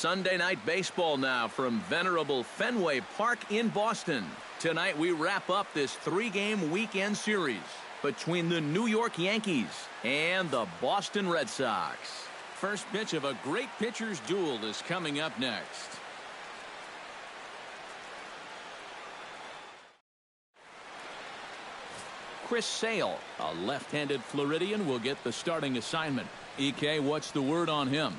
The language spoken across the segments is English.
Sunday night baseball now from venerable Fenway Park in Boston. Tonight we wrap up this three-game weekend series between the New York Yankees and the Boston Red Sox. First pitch of a great pitcher's duel is coming up next. Chris Sale, a left-handed Floridian, will get the starting assignment. EK, what's the word on him?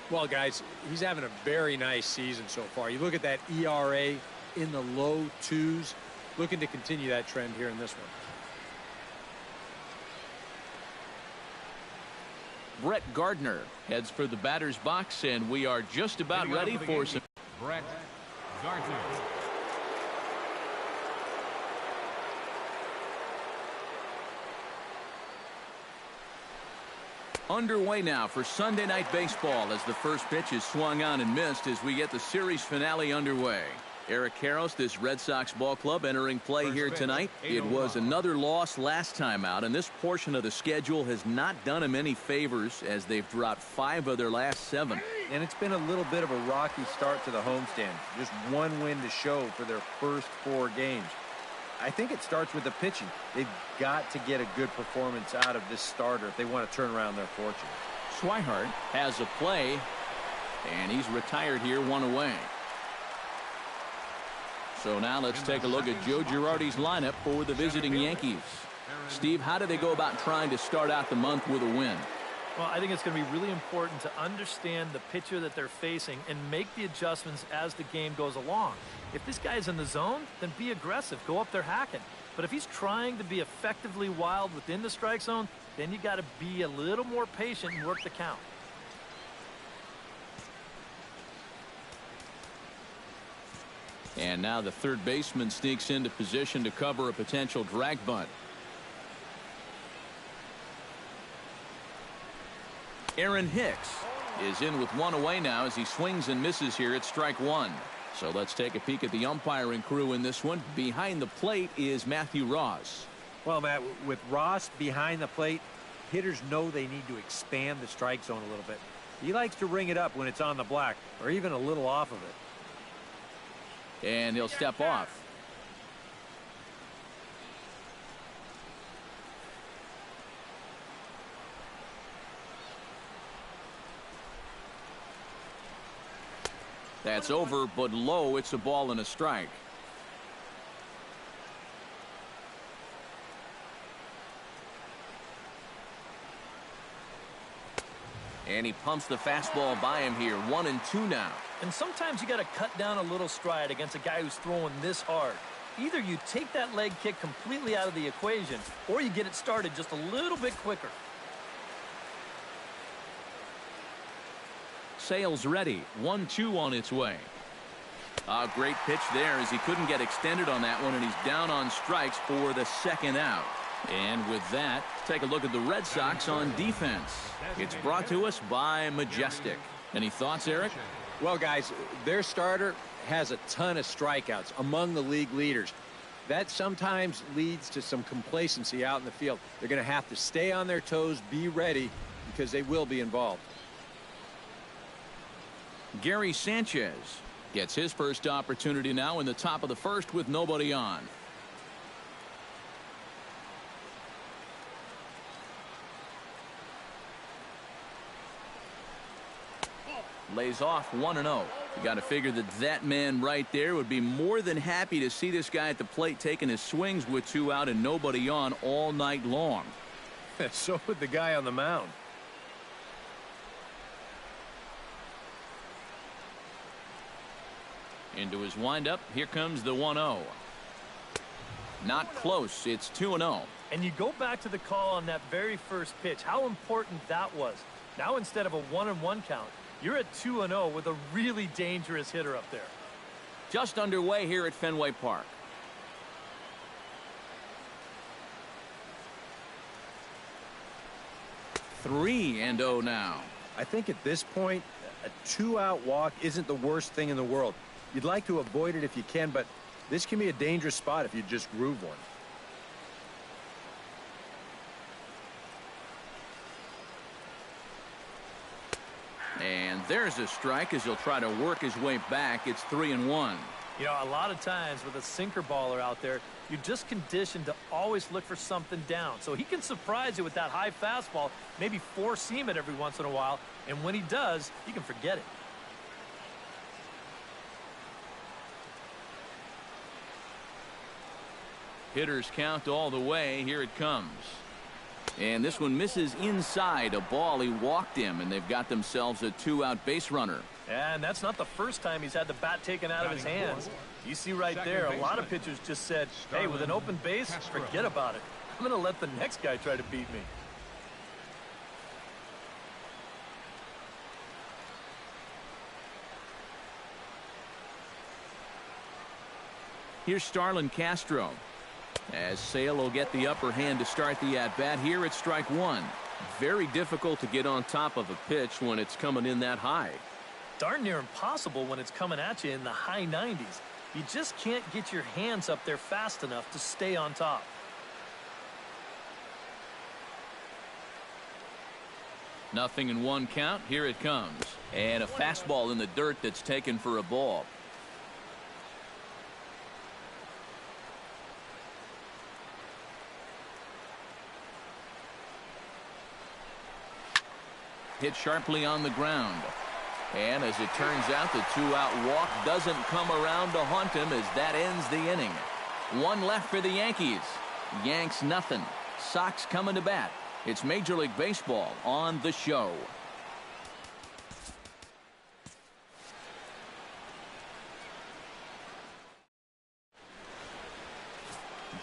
Well, guys, he's having a very nice season so far. You look at that ERA in the low 2s, looking to continue that trend here in this one. Brett Gardner heads for the batter's box, and we are just about ready for some. Brett Gardner. Underway now for Sunday night baseball as the first pitch is swung on and missed as we get the series finale underway. Eric Karros, this Red Sox ball club entering play here tonight. It was another loss last time out, and this portion of the schedule has not done him any favors as they've dropped 5 of their last 7. And it's been a little bit of a rocky start to the homestand. Just one win to show for their first 4 games. I think it starts with the pitching. They've got to get a good performance out of this starter if they want to turn around their fortune. Swihart has a play, and he's retired here, 1 away. So now let's take a look at Joe Girardi's lineup for the visiting Yankees. Steve, how do they go about trying to start out the month with a win? Well, I think it's going to be really important to understand the pitcher that they're facing and make the adjustments as the game goes along. If this guy's in the zone, then be aggressive. Go up there hacking. But if he's trying to be effectively wild within the strike zone, then you got to be a little more patient and work the count. And now the third baseman sneaks into position to cover a potential drag bunt. Aaron Hicks is in with 1 away now as he swings and misses here at strike 1. So let's take a peek at the umpiring crew in this one. Behind the plate is Matthew Ross. Well, Matt, with Ross behind the plate, hitters know they need to expand the strike zone a little bit. He likes to ring it up when it's on the black or even a little off of it. And he'll step off. That's over, but low. It's a ball and a strike. And he pumps the fastball by him here. 1-2 now. And sometimes you got to cut down a little stride against a guy who's throwing this hard. Either you take that leg kick completely out of the equation, or you get it started just a little bit quicker. Sale's ready. 1-2 on its way. A great pitch there as he couldn't get extended on that one, and he's down on strikes for the second out. And with that, take a look at the Red Sox on defense. It's brought to us by Majestic. Any thoughts, Eric? Well, guys, their starter has a ton of strikeouts, among the league leaders. That sometimes leads to some complacency out in the field. They're going to have to stay on their toes, be ready, because they will be involved. Gary Sanchez gets his first opportunity now in the top of the first with nobody on. Lays off 1-0. You got to figure that man right there would be more than happy to see this guy at the plate taking his swings with 2 out and nobody on all night long. So would the guy on the mound. Into his windup. Here comes the 1-0. Not close. It's 2-0. And you go back to the call on that very first pitch, how important that was. Now instead of a 1-1 count, you're at 2-0 with a really dangerous hitter up there. Just underway here at Fenway Park. Three and 0 now. I think at this point, a 2-out walk isn't the worst thing in the world. You'd like to avoid it if you can, but this can be a dangerous spot if you just groove one. And there's a strike as he'll try to work his way back. It's 3-1. You know, a lot of times with a sinker baller out there, you're just conditioned to always look for something down. So he can surprise you with that high fastball, maybe four-seam it every once in a while. And when he does, you can forget it. Hitters count all the way. Here it comes. And this one misses inside a ball. He walked him, and they've got themselves a two-out base runner. And that's not the first time he's had the bat taken out of his hands. You see right there, a lot of pitchers just said, hey, with an open base, forget about it. I'm going to let the next guy try to beat me. Here's Starlin Castro. As Sale will get the upper hand to start the at-bat. Here it's strike one. Very difficult to get on top of a pitch when it's coming in that high. Darn near impossible when it's coming at you in the high 90s. You just can't get your hands up there fast enough to stay on top. Nothing in one count. Here it comes. And a fastball in the dirt that's taken for a ball. Hit sharply on the ground. And as it turns out, the two-out walk doesn't come around to haunt him as that ends the inning. One left for the Yankees. Yanks nothing. Sox coming to bat. It's Major League Baseball on the show.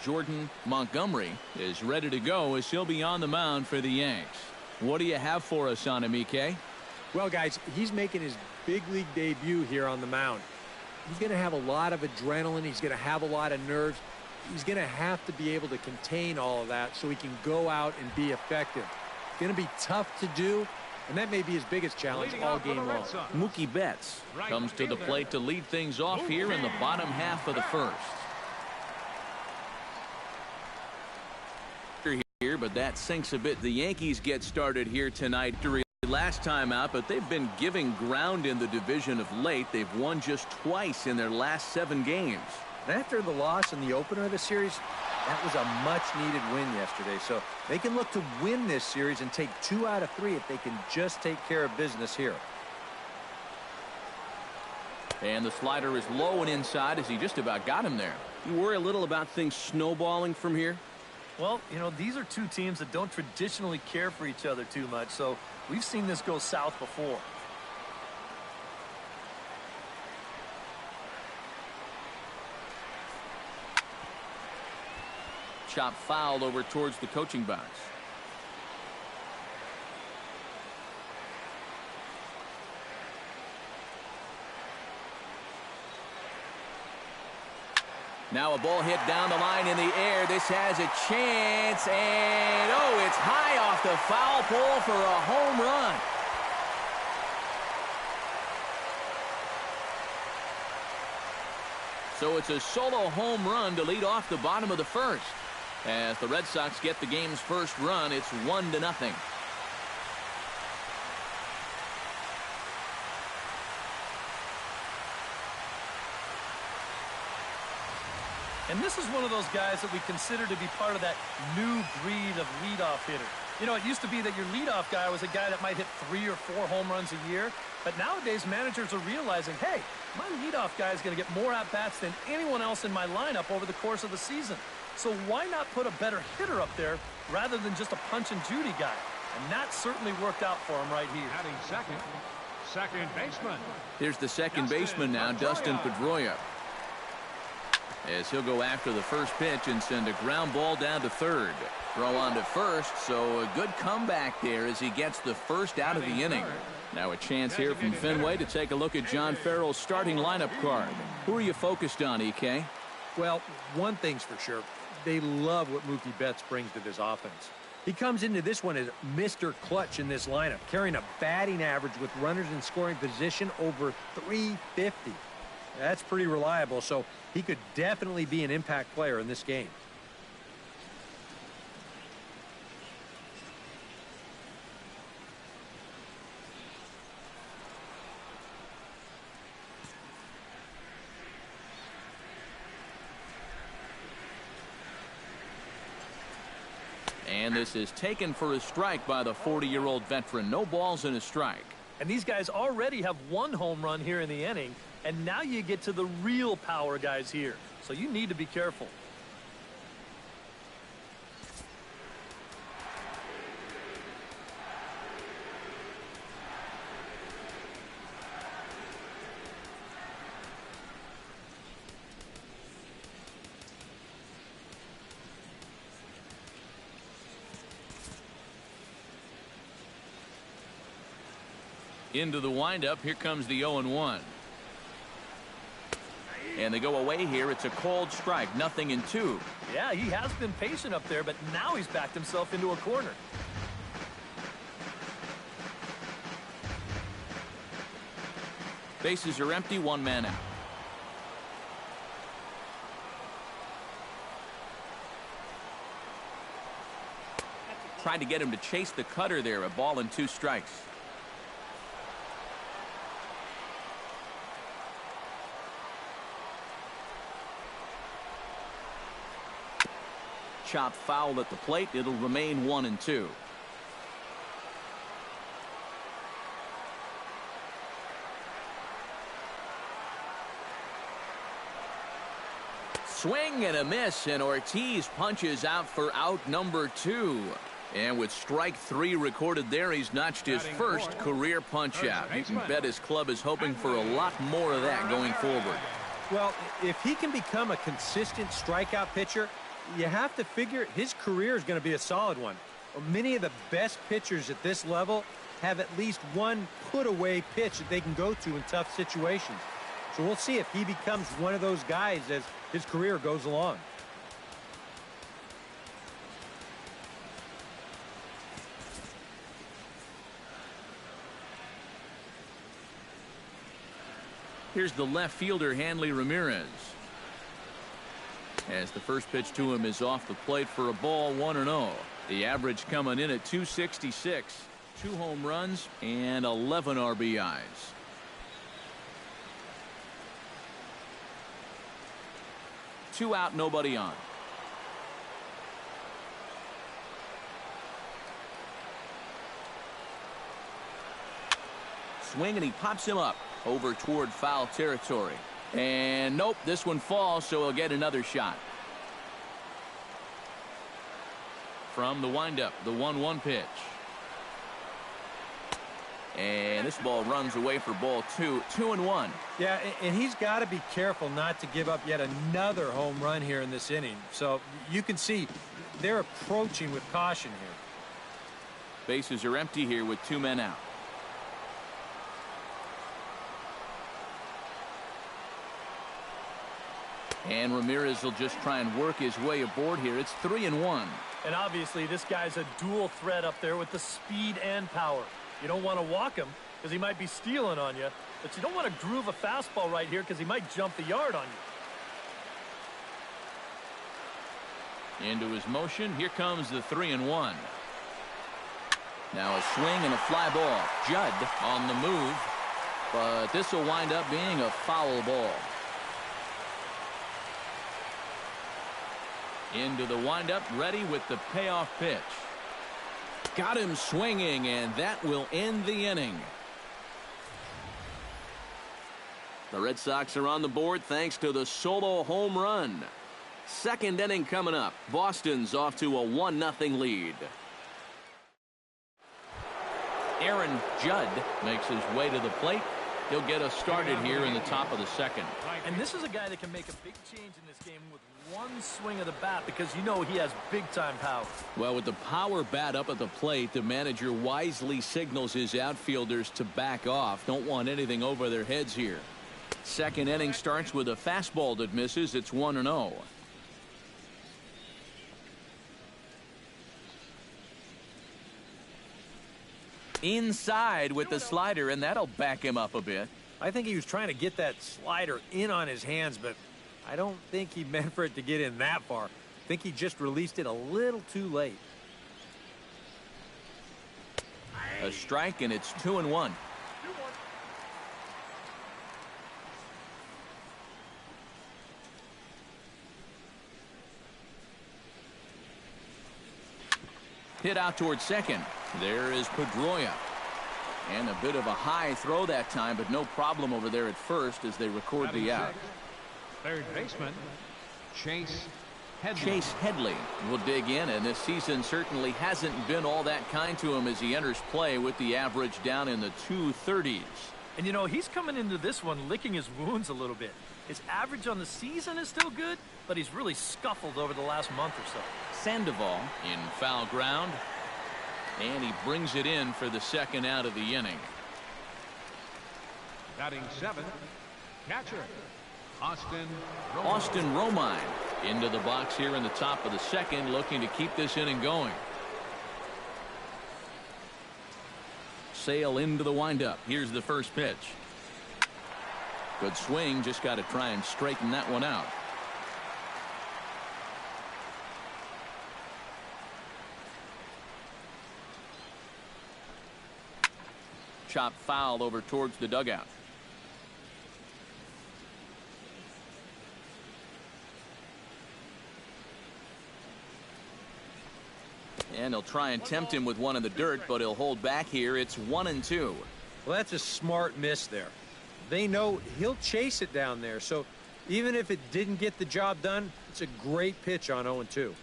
Jordan Montgomery is ready to go as he'll be on the mound for the Yanks. What do you have for us on him, EK? Well, guys, he's making his big league debut here on the mound. He's going to have a lot of adrenaline. He's going to have a lot of nerves. He's going to have to be able to contain all of that so he can go out and be effective. It's going to be tough to do, and that may be his biggest challenge all game long. Mookie Betts comes to the plate to lead things off here in the bottom half of the first. Here, but that sinks a bit. The Yankees get started here tonight. Last time out, but they've been giving ground in the division of late. They've won just twice in their last 7 games. And after the loss in the opener of the series, that was a much-needed win yesterday. So they can look to win this series and take 2 out of 3 if they can just take care of business here. And the slider is low and inside as he just about got him there. You worry a little about things snowballing from here? Well, you know, these are two teams that don't traditionally care for each other too much, so we've seen this go south before. Chop fouled over towards the coaching box. Now a ball hit down the line in the air. This has a chance, and oh, it's high off the foul pole for a home run. So it's a solo home run to lead off the bottom of the first. As the Red Sox get the game's first run, it's 1-0. And this is one of those guys that we consider to be part of that new breed of leadoff hitter. You know, it used to be that your leadoff guy was a guy that might hit 3 or 4 home runs a year. But nowadays, managers are realizing, hey, my leadoff guy is going to get more at-bats than anyone else in my lineup over the course of the season. So why not put a better hitter up there rather than just a punch-and-Judy guy? And that certainly worked out for him right here. Batting second baseman. Here's the second baseman now, Dustin Pedroia. As he'll go after the first pitch and send a ground ball down to third. Throw on to first, so a good comeback there as he gets the first out of the inning. Now a chance here from Fenway to take a look at John Farrell's starting lineup card. Who are you focused on, EK? Well, one thing's for sure. They love what Mookie Betts brings to this offense. He comes into this one as Mr. Clutch in this lineup, carrying a batting average with runners in scoring position over 350. That's pretty reliable, so he could definitely be an impact player in this game. And this is taken for a strike by the 40-year-old veteran. No balls and a strike. And these guys already have one home run here in the inning, and now you get to the real power guys here. So you need to be careful. Into the windup. Here comes the 0-1. And they go away here. It's a cold strike. 0-2. Yeah, he has been patient up there, but now he's backed himself into a corner. Bases are empty. One man out. Tried to get him to chase the cutter there. A ball and 2 strikes. Chop foul at the plate. It'll remain 1-2. Swing and a miss, and Ortiz punches out for out number 2. And with strike 3 recorded there, he's notched his first career punch out. You can bet his club is hoping for a lot more of that going forward. Well, if he can become a consistent strikeout pitcher, you have to figure his career is going to be a solid one. Many of the best pitchers at this level have at least one put-away pitch that they can go to in tough situations. So we'll see if he becomes one of those guys as his career goes along. Here's the left fielder, Hanley Ramirez. As the first pitch to him is off the plate for a ball, 1-0. The average coming in at 266. 2 home runs and 11 RBIs. Two out, nobody on. Swing, and he pops him up over toward foul territory. And nope, this one falls, so he'll get another shot. From the windup, the 1-1 pitch. And this ball runs away for ball 2. 2-1. Yeah, and he's got to be careful not to give up yet another home run here in this inning. So you can see they're approaching with caution here. Bases are empty here with 2 men out. And Ramirez will just try and work his way aboard here. It's 3-1. And obviously this guy's a dual threat up there with the speed and power. You don't want to walk him because he might be stealing on you, but you don't want to groove a fastball right here because he might jump the yard on you. Into his motion. Here comes the 3-1. Now a swing and a fly ball. Judd on the move, but this will wind up being a foul ball. Into the windup, ready with the payoff pitch. Got him swinging, and that will end the inning. The Red Sox are on the board thanks to the solo home run. Second inning coming up. Boston's off to a 1-0 lead. Aaron Judd makes his way to the plate. He'll get us started here in the top of the second. And this is a guy that can make a big change in this game with one swing of the bat because you know he has big-time power. Well, with the power bat up at the plate, the manager wisely signals his outfielders to back off. Don't want anything over their heads here. Second inning starts with a fastball that misses. It's 1-0. Inside with the slider, and that'll back him up a bit. I think he was trying to get that slider in on his hands, but I don't think he meant for it to get in that far. I think he just released it a little too late. A strike, and it's 2-1. Hit out towards second. There is Pedroia. And a bit of a high throw that time, but no problem over there at first as they record the out. Third baseman, Chase Headley. Chase Headley will dig in, and this season certainly hasn't been all that kind to him as he enters play with the average down in the 230s. And, you know, he's coming into this one licking his wounds a little bit. His average on the season is still good, but he's really scuffled over the last month or so. Sandoval in foul ground, and he brings it in for the second out of the inning. Batting seventh, catcher, Austin Romine into the box here in the top of the second, looking to keep this inning going. Sale into the windup. Here's the first pitch. Good swing, just got to try and straighten that one out. Chop foul over towards the dugout. And he'll try and tempt him with one in the dirt, but he'll hold back here. It's 1-2. Well, that's a smart miss there. They know he'll chase it down there, so even if it didn't get the job done, it's a great pitch on 0-2.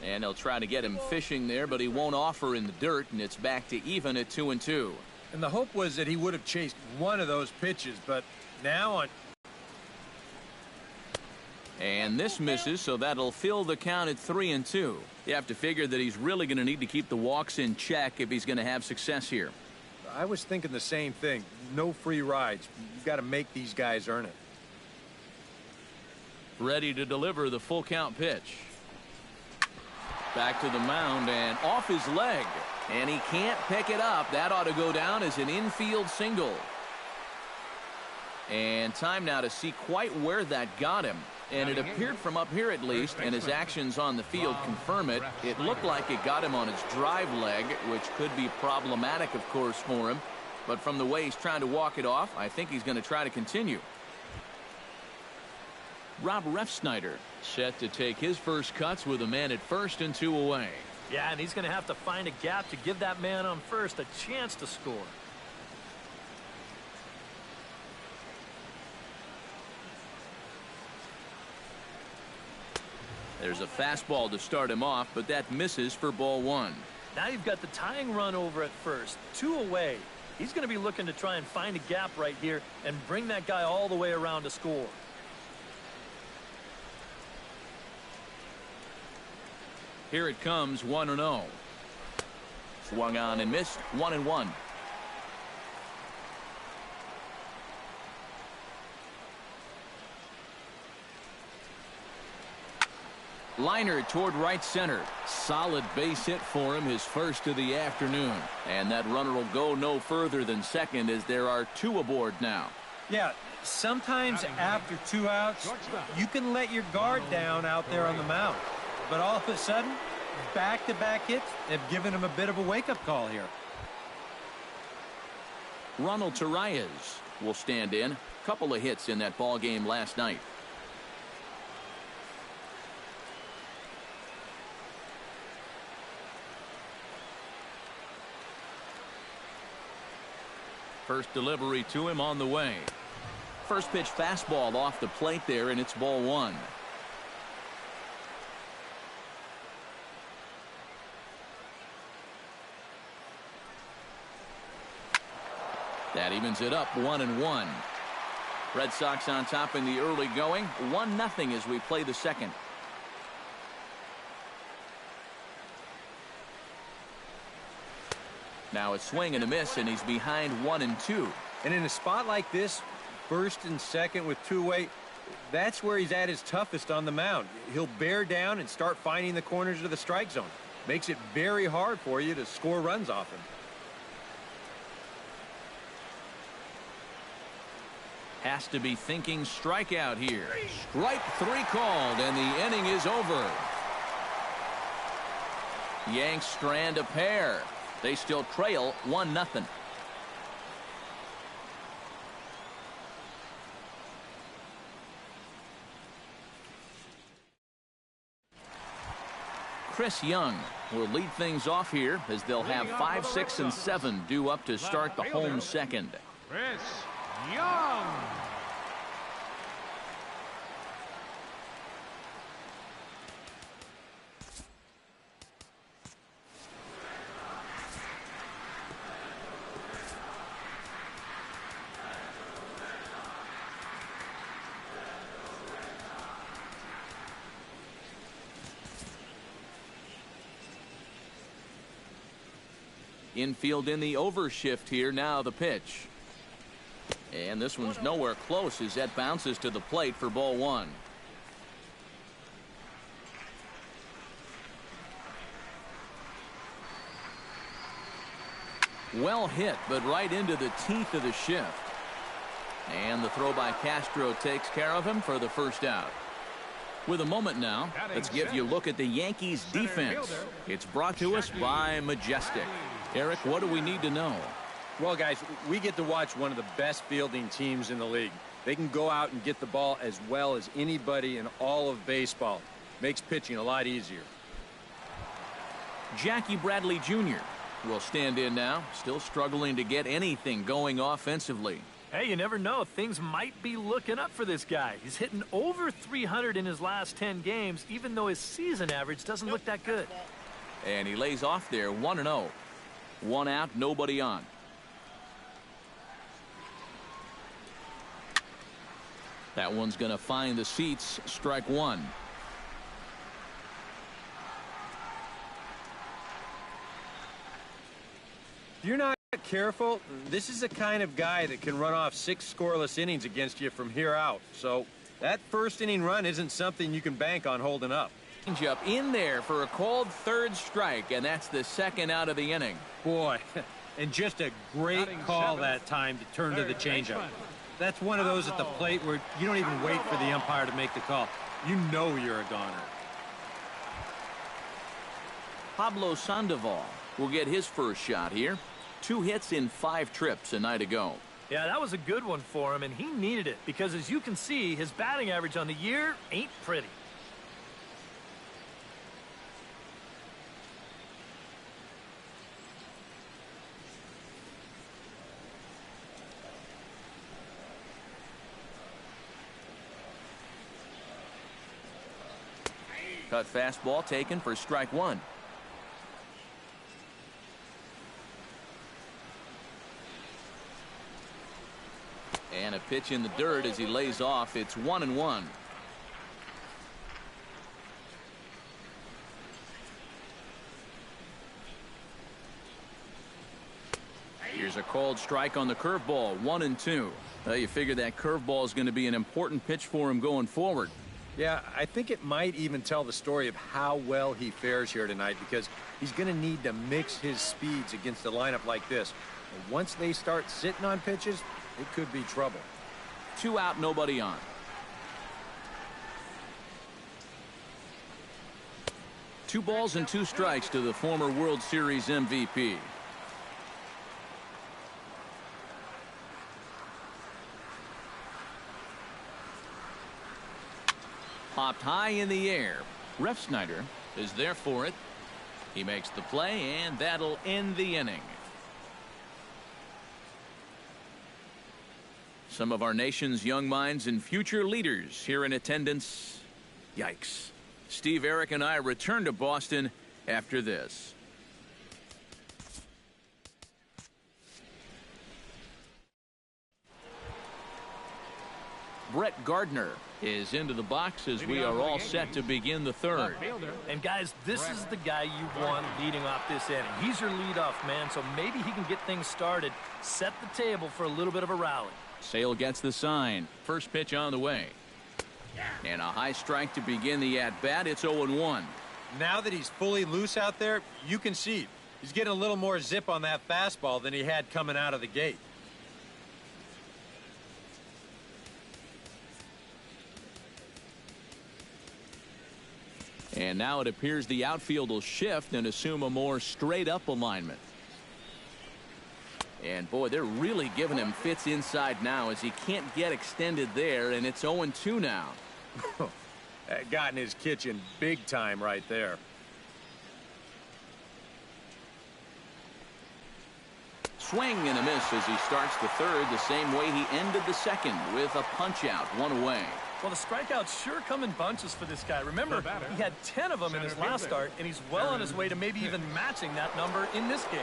And they'll try to get him fishing there, but he won't offer in the dirt, and it's back to even at 2-2. And the hope was that he would have chased one of those pitches, but now on... And this misses, so that'll fill the count at 3-2. You have to figure that he's really going to need to keep the walks in check if he's going to have success here. I was thinking the same thing. No free rides. You've got to make these guys earn it. Ready to deliver the full count pitch. Back to the mound and off his leg. And he can't pick it up. That ought to go down as an infield single. And time now to see quite where that got him. And it appeared from up here at least, and his actions on the field confirm it. It looked like it got him on his drive leg, which could be problematic, of course, for him. But from the way he's trying to walk it off, I think he's going to try to continue. Rob Refsnyder set to take his first cuts with a man at first and 2 away. Yeah, and he's going to have to find a gap to give that man on first a chance to score. There's a fastball to start him off, but that misses for ball 1. Now you've got the tying run over at first, 2 away. He's going to be looking to try and find a gap right here and bring that guy all the way around to score. Here it comes, 1-0. Swung on and missed, 1-1. Liner toward right center. Solid base hit for him, his first of the afternoon. And that runner will go no further than second as there are 2 aboard now. Yeah, sometimes after 2 outs, you can let your guard down out there on the mound. But all of a sudden, back-to-back hits have given him a bit of a wake-up call here. Ronald Torreyes will stand in. Couple of hits in that ball game last night. First delivery to him on the way. First pitch fastball off the plate there, and it's ball 1. That evens it up, 1-1. Red Sox on top in the early going, 1-0 as we play the second. Now a swing and a miss, and he's behind 1-2. And in a spot like this, first and second with 2 away, that's where he's at his toughest on the mound. He'll bear down and start finding the corners of the strike zone. Makes it very hard for you to score runs off him. Has to be thinking strikeout here. Strike 3 called, and the inning is over. Yanks strand a pair. They still trail 1-0. Chris Young will lead things off here as they'll have 5, 6, and 7 due up to start the home second. Chris Young. Infield in the overshift here. Now the pitch. And this one's nowhere close as that bounces to the plate for ball 1. Well hit, but right into the teeth of the shift. And the throw by Castro takes care of him for the first out. With a moment now, let's give you a look at the Yankees defense. It's brought to us by Majestic. Eric, what do we need to know? Well, guys, we get to watch one of the best fielding teams in the league. They can go out and get the ball as well as anybody in all of baseball. Makes pitching a lot easier. Jackie Bradley Jr. will stand in now, still struggling to get anything going offensively. Hey, you never know. Things might be looking up for this guy. He's hitting over 300 in his last 10 games, even though his season average doesn't look that good. And he lays off there 1-0. 1 out, nobody on. That one's going to find the seats. Strike 1. If you're not careful, this is the kind of guy that can run off 6 scoreless innings against you from here out. So that first inning run isn't something you can bank on holding up. Changeup in there for a called third strike, and that's the second out of the inning. Boy, and just a great call that time to turn to the changeup. That's one of those at the plate where you don't even wait for the umpire to make the call. You know you're a goner. Pablo Sandoval will get his first shot here. 2 hits in 5 trips a night ago. Yeah, that was a good one for him, and he needed it because, as you can see, his batting average on the year ain't pretty. Cut fastball taken for strike 1. And a pitch in the dirt as he lays off. It's 1-1. Here's a called strike on the curveball. 1-2. You figure that curveball is going to be an important pitch for him going forward. Yeah, I think it might even tell the story of how well he fares here tonight, because he's going to need to mix his speeds against a lineup like this. And once they start sitting on pitches, it could be trouble. 2 out, nobody on. Two balls and 2 strikes to the former World Series MVP. Popped high in the air. Ref Snyder is there for it. He makes the play, and that'll end the inning. Some of our nation's young minds and future leaders here in attendance. Yikes. Steve, Eric, and I return to Boston after this. Brett Gardner is into the box as we are all set to begin the third. And guys, this is the guy you want leading off this inning. He's your leadoff man, so maybe he can get things started, set the table for a little bit of a rally. Sale gets the sign. First pitch on the way. And a high strike to begin the at-bat. It's 0-1. Now that he's fully loose out there, you can see he's getting a little more zip on that fastball than he had coming out of the gate. And now it appears the outfield will shift and assume a more straight-up alignment. And, boy, they're really giving him fits inside now as he can't get extended there, and it's 0-2 now. Got in his kitchen big time right there. swing and a miss as he starts the third the same way he ended the second with a punch out, one away. Well, the strikeouts sure come in bunches for this guy. Remember, he had 10 of them in his last start, and he's well on his way to maybe even matching that number in this game.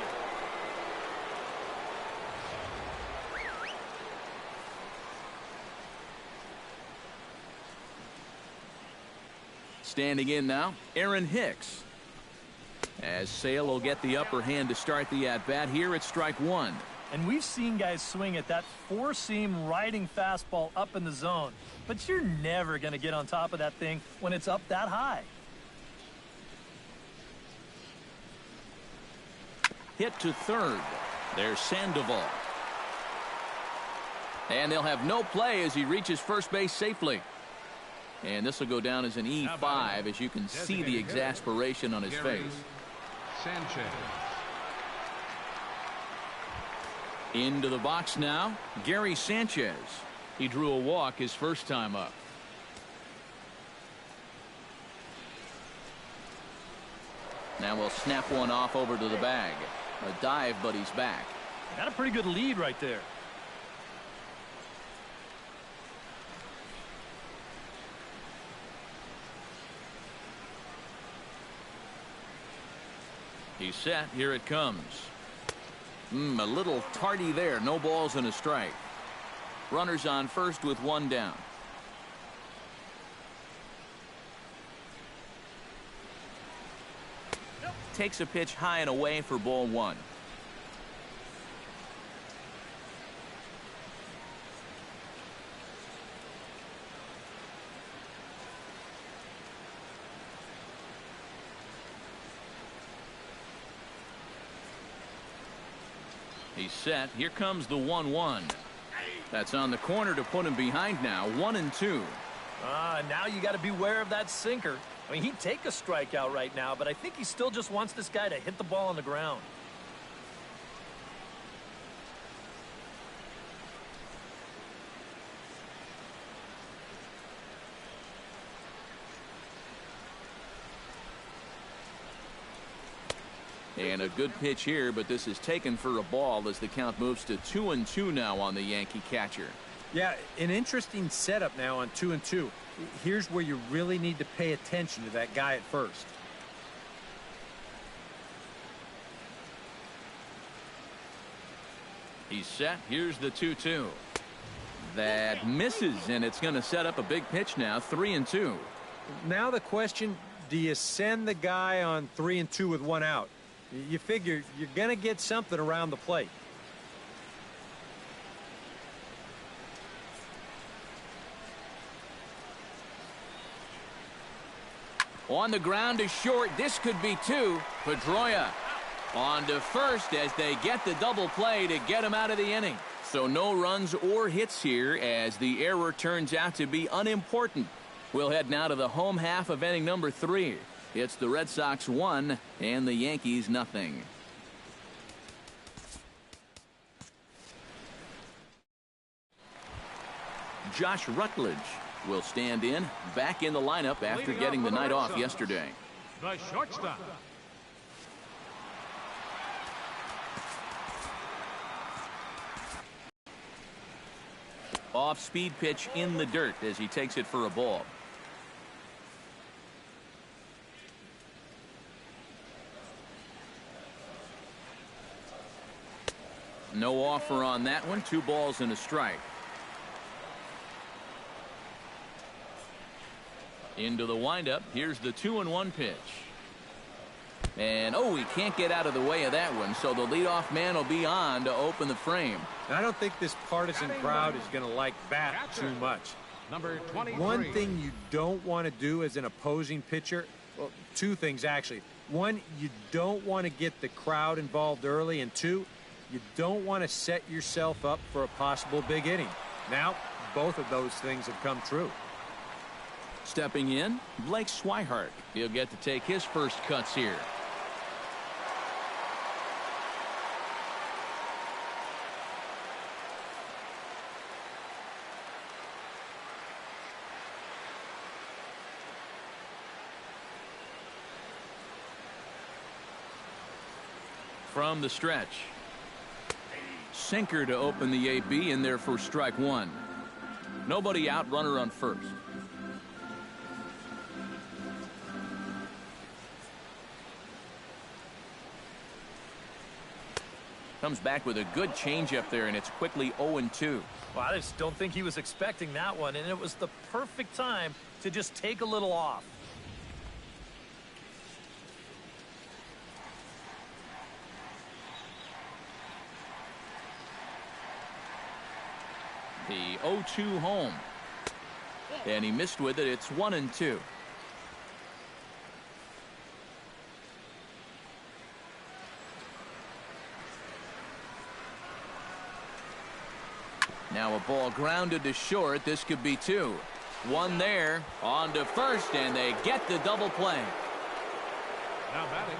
Standing in now, Aaron Hicks. As Sale will get the upper hand to start the at-bat here at strike one. And we've seen guys swing at that four-seam riding fastball up in the zone. But you're never going to get on top of that thing when it's up that high. Hit to third. There's Sandoval. And they'll have no play as he reaches first base safely. And this will go down as an E5 as you can see the exasperation on his face. Sanchez. Into the box now, Gary Sanchez. He drew a walk his first time up. Now we'll snap one off over to the bag. A dive, but he's back. Got a pretty good lead right there. He's set. Here it comes. A little tardy there. No balls and a strike. Runners on first with one down. Takes a pitch high and away for ball one. He's set. Here comes the 1-1. That's on the corner to put him behind now. 1-2. Now you got to beware of that sinker. I mean, he'd take a strikeout right now, but I think he still just wants this guy to hit the ball on the ground. And a good pitch here, but this is taken for a ball as the count moves to 2-2 now on the Yankee catcher. Yeah, an interesting setup now on 2-2. Here's where you really need to pay attention to that guy at first. He's set. Here's the 2-2. That misses, and it's going to set up a big pitch now. 3-2. Now the question, do you send the guy on 3-2 with one out? You figure you're going to get something around the plate. On the ground to short. This could be two. Pedroia on to first as they get the double play to get him out of the inning. So no runs or hits here as the error turns out to be unimportant. We'll head now to the home half of inning number 3. It's the Red Sox 1 and the Yankees nothing. Josh Rutledge will stand in, back in the lineup after getting the night off yesterday. The shortstop. Off-speed pitch in the dirt as he takes it for a ball. No offer on that one. 2 balls and a strike. Into the windup. Here's the 2-1 pitch. And he can't get out of the way of that one, so the leadoff man will be on to open the frame. I don't think this partisan crowd is going to like that too much. Number 23. One thing you don't want to do as an opposing pitcher, well, 2 things actually. 1, you don't want to get the crowd involved early, and 2, you don't want to set yourself up for a possible big inning. Now, both of those things have come true. Stepping in, Blake Swihart. He'll get to take his first cuts here. From the stretch. Sinker to open the AB in there for strike one. Nobody out, runner on first. Comes back with a good changeup there, and it's quickly 0-2. Well, I just don't think he was expecting that one, and it was the perfect time to just take a little off. The 0-2 home. And he missed with it. It's 1-2. Now a ball grounded to short. This could be two. One there. On to first, and they get the double play. Now batting.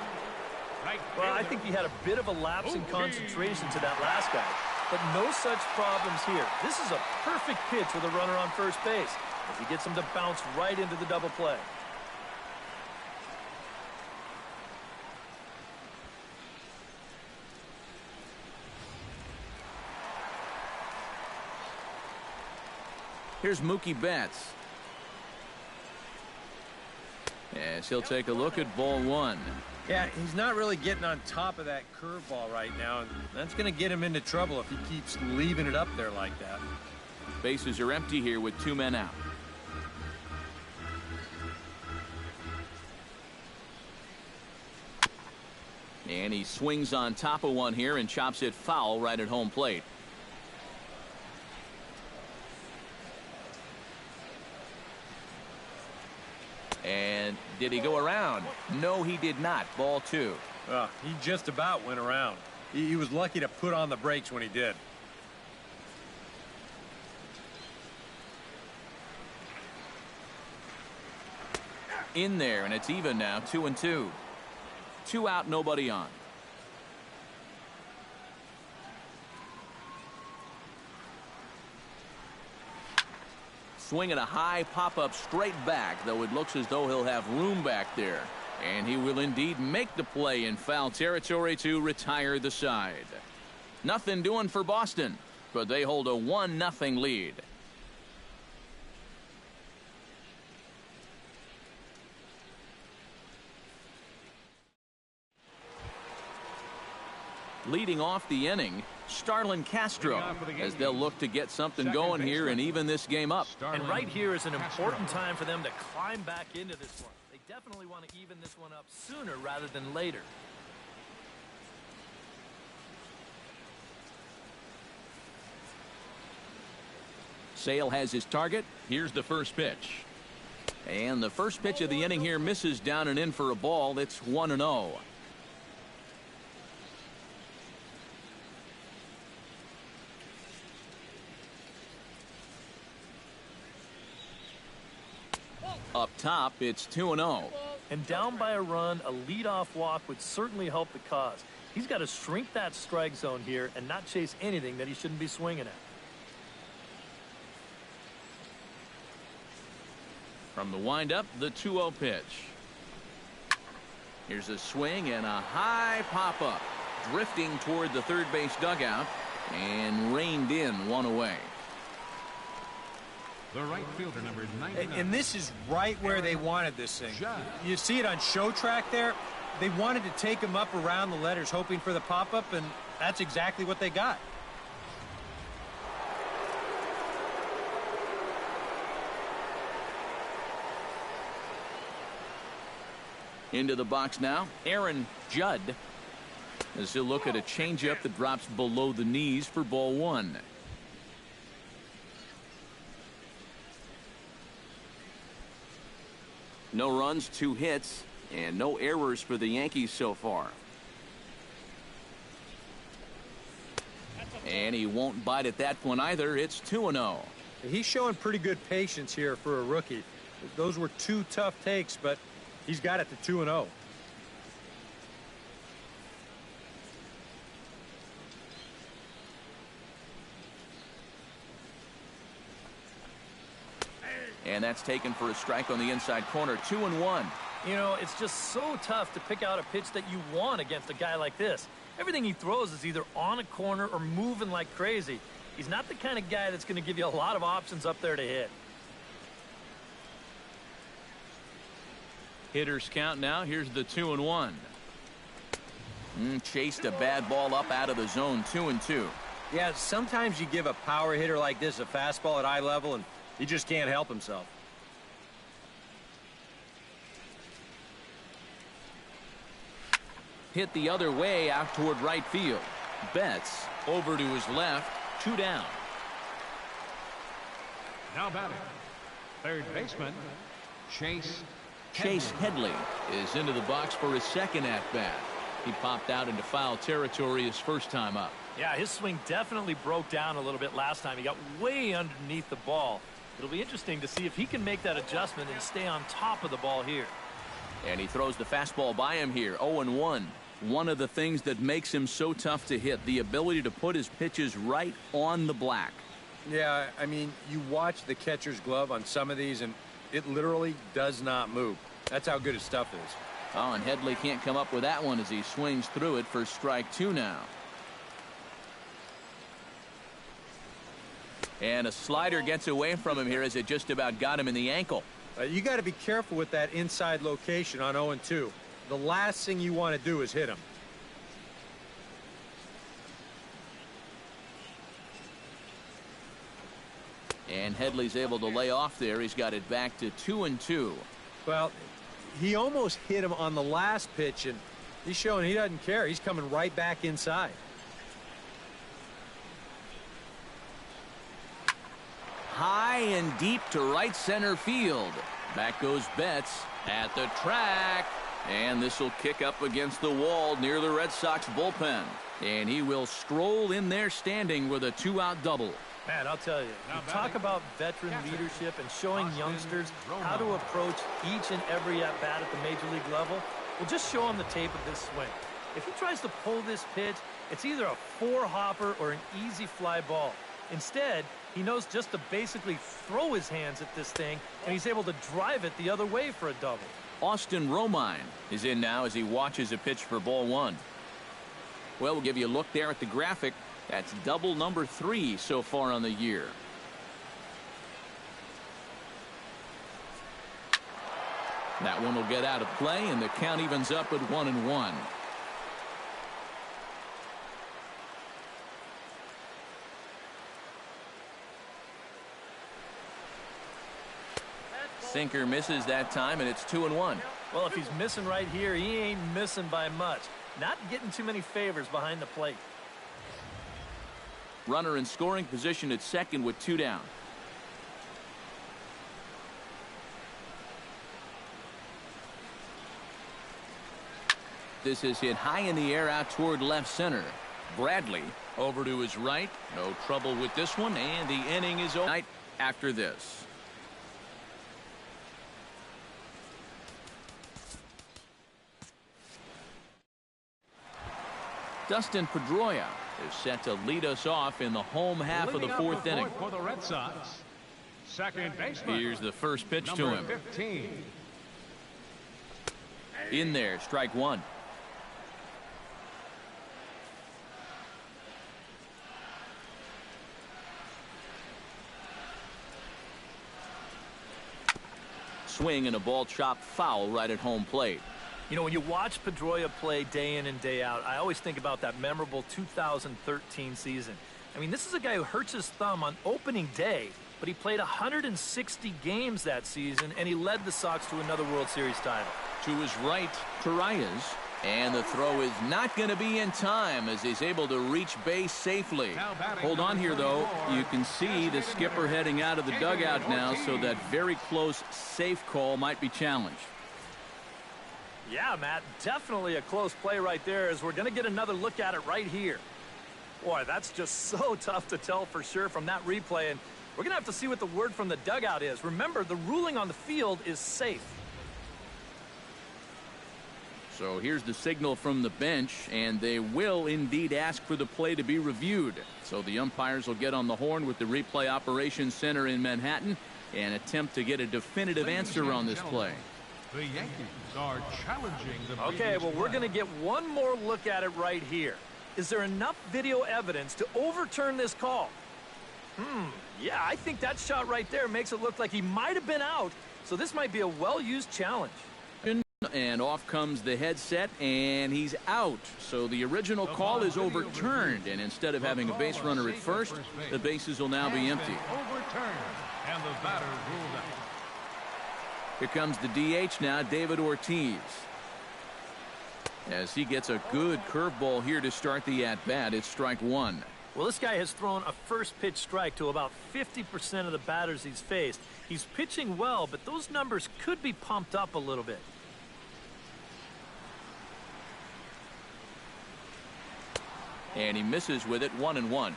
Right Well, I fielder. think he had a bit of a lapse in concentration to that last guy. But no such problems here. This is a perfect pitch with a runner on first base, as he gets him to bounce right into the double play. Here's Mookie Betts. Yes, he'll take a look at ball one. Yeah, he's not really getting on top of that curveball right now, and that's going to get him into trouble if he keeps leaving it up there like that. Bases are empty here with two men out. And he swings on top of one here and chops it foul right at home plate. And did he go around? No, he did not. Ball two. He just about went around. He was lucky to put on the brakes when he did. In there, and it's even now, 2-2. Two out, nobody on. Swinging a high pop-up straight back, though it looks as though he'll have room back there. And he will indeed make the play in foul territory to retire the side. Nothing doing for Boston, but they hold a 1-0 lead. Leading off the inning, Starlin Castro, as they'll look to get something going here and even this game up. And right here is an important time for them to climb back into this one. They definitely want to even this one up sooner rather than later. Sale has his target. Here's the first pitch. And the first pitch of the inning here misses down and in for a ball. It's 1-0. Up top, it's 2-0. And down by a run, a leadoff walk would certainly help the cause. He's got to shrink that strike zone here and not chase anything that he shouldn't be swinging at. From the windup, the 2-0 pitch. Here's a swing and a high pop-up. Drifting toward the third base dugout and reined in, one away. The right fielder, number 99. And this is right where they wanted this thing. You see it on show track there. They wanted to take him up around the letters, hoping for the pop-up, and that's exactly what they got. Into the box now, Aaron Judd, as he'll look at a changeup that drops below the knees for ball one. No runs, 2 hits, and no errors for the Yankees so far. And he won't bite at that one either. It's 2-0. He's showing pretty good patience here for a rookie. Those were 2 tough takes, but he's got it to 2-0. And that's taken for a strike on the inside corner. 2-1. You know, it's just so tough to pick out a pitch that you want against a guy like this. Everything he throws is either on a corner or moving like crazy. He's not the kind of guy that's going to give you a lot of options up there to hit. Hitters count now. Here's the 2-1. Chased a bad ball up out of the zone. 2-2. Yeah, sometimes you give a power hitter like this a fastball at eye level, and he just can't help himself. Hit the other way out toward right field. Betts over to his left. 2 down. Now batting, third baseman, Chase Headley is into the box for his second at-bat. He popped out into foul territory his first time up. Yeah, his swing definitely broke down a little bit last time. He got way underneath the ball. It'll be interesting to see if he can make that adjustment and stay on top of the ball here. And he throws the fastball by him here. 0-1. One of the things that makes him so tough to hit, the ability to put his pitches right on the black. Yeah, I mean, you watch the catcher's glove on some of these, and it literally does not move. That's how good his stuff is. Oh, and Headley can't come up with that one as he swings through it for strike 2 now. And a slider gets away from him here as it just about got him in the ankle. You got to be careful with that inside location on 0-2. The last thing you want to do is hit him. And Headley's able to lay off there. He's got it back to 2-2. Well, he almost hit him on the last pitch, and he's showing he doesn't care. He's coming right back inside. High and deep to right center field. Back goes Betts at the track. And this will kick up against the wall near the Red Sox bullpen. And he will stroll in there standing with a 2-out double. Man, I'll tell you, talk about veteran leadership and showing youngsters how to approach each and every at-bat at the major league level. Well, just show him the tape of this swing. If he tries to pull this pitch, it's either a 4-hopper or an easy fly ball. Instead, he knows just to basically throw his hands at this thing, and he's able to drive it the other way for a double. Austin Romine is in now as he watches a pitch for ball 1. Well, we'll give you a look there at the graphic. That's double number 3 so far on the year. That one will get out of play, and the count evens up at 1-1. Sinker misses that time, and it's 2-1. Well, if he's missing right here, he ain't missing by much. Not getting too many favors behind the plate. Runner in scoring position at second with 2 down. This is hit high in the air out toward left center. Bradley over to his right. No trouble with this one, and the inning is over. After this. Dustin Pedroia is set to lead us off in the home half of the 4th inning. For the Red Sox, second baseman. Here's the first pitch to him. 15. In there, strike 1. Swing and a ball chopped foul right at home plate. You know, when you watch Pedroia play day in and day out, I always think about that memorable 2013 season. I mean, this is a guy who hurts his thumb on opening day, but he played 160 games that season, and he led the Sox to another World Series title. To his right, Torreyes, and the throw is not going to be in time as he's able to reach base safely. Hold on here, though. You can see the skipper heading out of the dugout now, so that very close safe call might be challenged. Yeah, Matt, definitely a close play right there, as we're going to get another look at it right here. Boy, that's just so tough to tell for sure from that replay, and we're going to have to see what the word from the dugout is. Remember, the ruling on the field is safe. So here's the signal from the bench, and they will indeed ask for the play to be reviewed. So the umpires will get on the horn with the replay operations center in Manhattan and attempt to get a definitive answer on this play. The Yankees are challenging the Okay, well, we're going to get one more look at it right here. Is there enough video evidence to overturn this call? Yeah, I think that shot right there makes it look like he might have been out. So this might be a well-used challenge. And off comes the headset, and he's out. So the original call is overturned, and instead of having a base runner at first, the bases will now be empty. Overturned, and the batter ruled out. Here comes the DH now, David Ortiz. As he gets a good curveball here to start the at-bat, it's strike one. Well, this guy has thrown a first-pitch strike to about 50% of the batters he's faced. He's pitching well, but those numbers could be pumped up a little bit. And he misses with it, 1-1.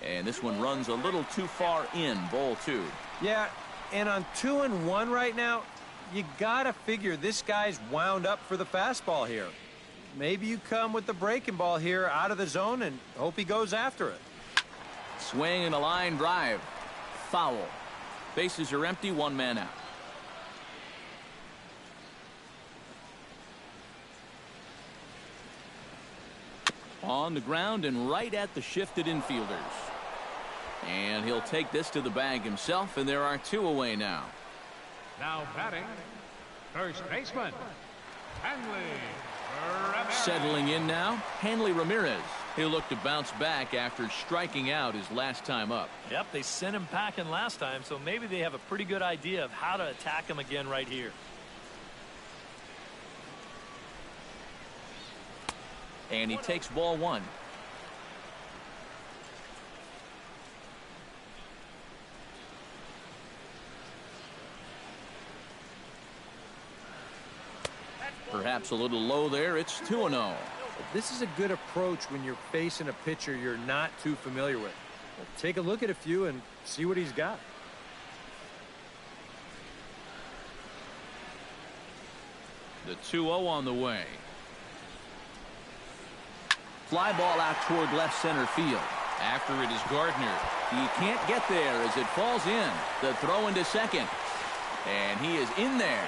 And this one runs a little too far in, ball two. Yeah, and on 2-1 right now, you gotta figure this guy's wound up for the fastball here. Maybe you come with the breaking ball here out of the zone and hope he goes after it. Swing and a line drive. Foul. Bases are empty, one man out. On the ground and right at the shifted infielders. And he'll take this to the bag himself, and there are two away now. Now batting, first baseman, Hanley Ramirez. Settling in now, Hanley Ramirez. He'll look to bounce back after striking out his last time up. Yep, they sent him packing last time, so maybe they have a pretty good idea of how to attack him again right here. And he takes ball one. Perhaps a little low there. It's 2-0. This is a good approach when you're facing a pitcher you're not too familiar with. Well, take a look at a few and see what he's got. The 2-0 on the way. Fly ball out toward left center field. After it is Gardner. He can't get there as it falls in. The throw into second. And he is in there.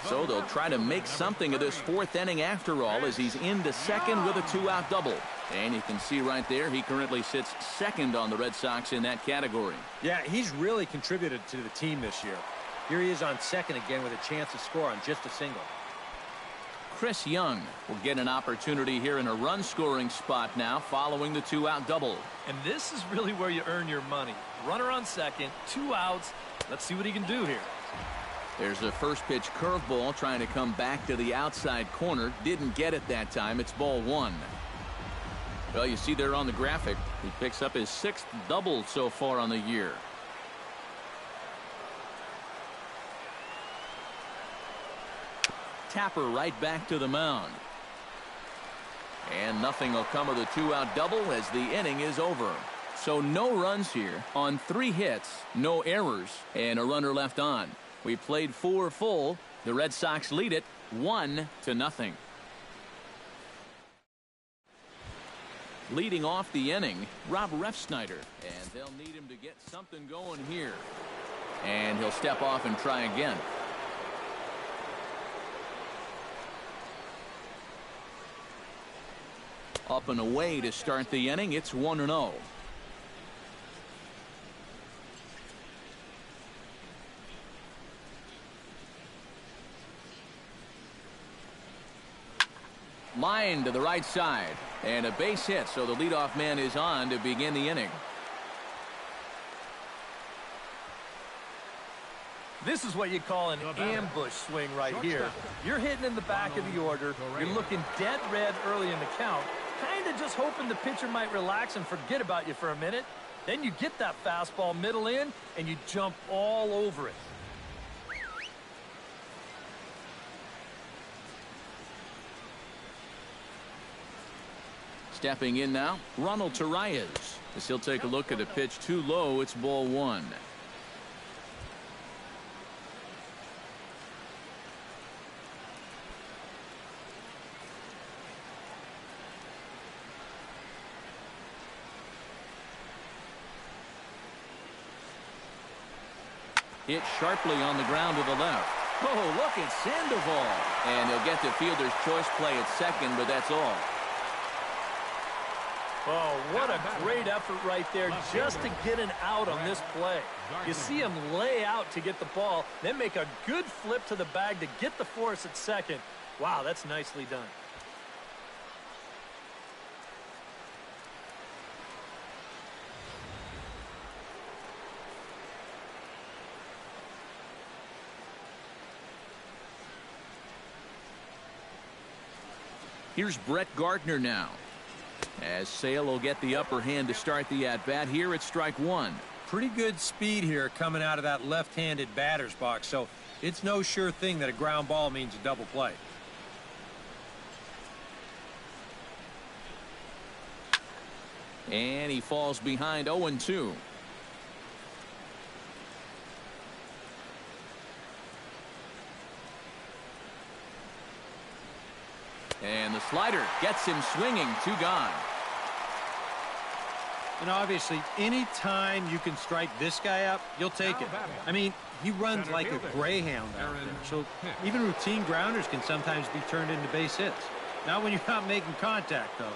So they'll try to make something of this fourth inning after all, as he's into second with a two-out double. And you can see right there he currently sits second on the Red Sox in that category. Yeah, he's really contributed to the team this year. Here he is on second again with a chance to score on just a single. Chris Young will get an opportunity here in a run-scoring spot now following the two-out double. And this is really where you earn your money. Runner on second, 2 outs. Let's see what he can do here. There's a first pitch curveball trying to come back to the outside corner. Didn't get it that time. It's ball one. Well, you see there on the graphic, he picks up his 6th double so far on the year. Tapper right back to the mound. And nothing will come of the two-out double as the inning is over. So no runs here on 3 hits, no errors, and a runner left on. We played 4 full. The Red Sox lead it 1-0. Leading off the inning, Rob Refsnyder, and they'll need him to get something going here. And he'll step off and try again. Up and away to start the inning. It's 1-0. Line to the right side, and a base hit, so the leadoff man is on to begin the inning. This is what you call an ambush swing right here. You're hitting in the back of the order. You're looking dead red early in the count, kind of just hoping the pitcher might relax and forget about you for a minute. Then you get that fastball middle in, and you jump all over it. Stepping in now, Ronald Torreyes. As he'll take a look at a pitch too low, it's ball one. Hit sharply on the ground to the left. Oh, look at Sandoval. And he'll get the fielder's choice play at second, but that's all. Oh, what a great effort right there just to get an out on this play. You see him lay out to get the ball, then make a good flip to the bag to get the force at second. Wow, that's nicely done. Here's Brett Gardner now. As Sale will get the upper hand to start the at-bat here at strike one. Pretty good speed here coming out of that left-handed batter's box, so it's no sure thing that a ground ball means a double play. And he falls behind 0-2. And the slider gets him swinging. 2 gone. And obviously, any time you can strike this guy up, you'll take it. I mean, he runs like a greyhound out there. So even routine grounders can sometimes be turned into base hits. Not when you're not making contact, though.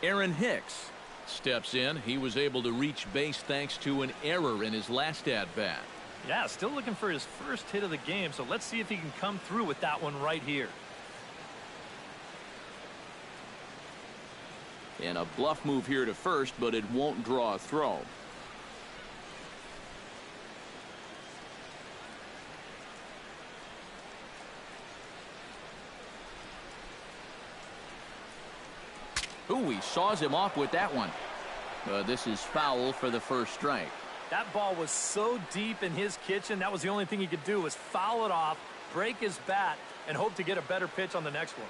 Aaron Hicks steps in. He was able to reach base thanks to an error in his last at-bat. Yeah, still looking for his first hit of the game, so let's see if he can come through with that one right here. And a bluff move here to first, but it won't draw a throw. Ooh, he saws him off with that one. This is foul for the first strike. That ball was so deep in his kitchen, that was the only thing he could do was foul it off, break his bat, and hope to get a better pitch on the next one.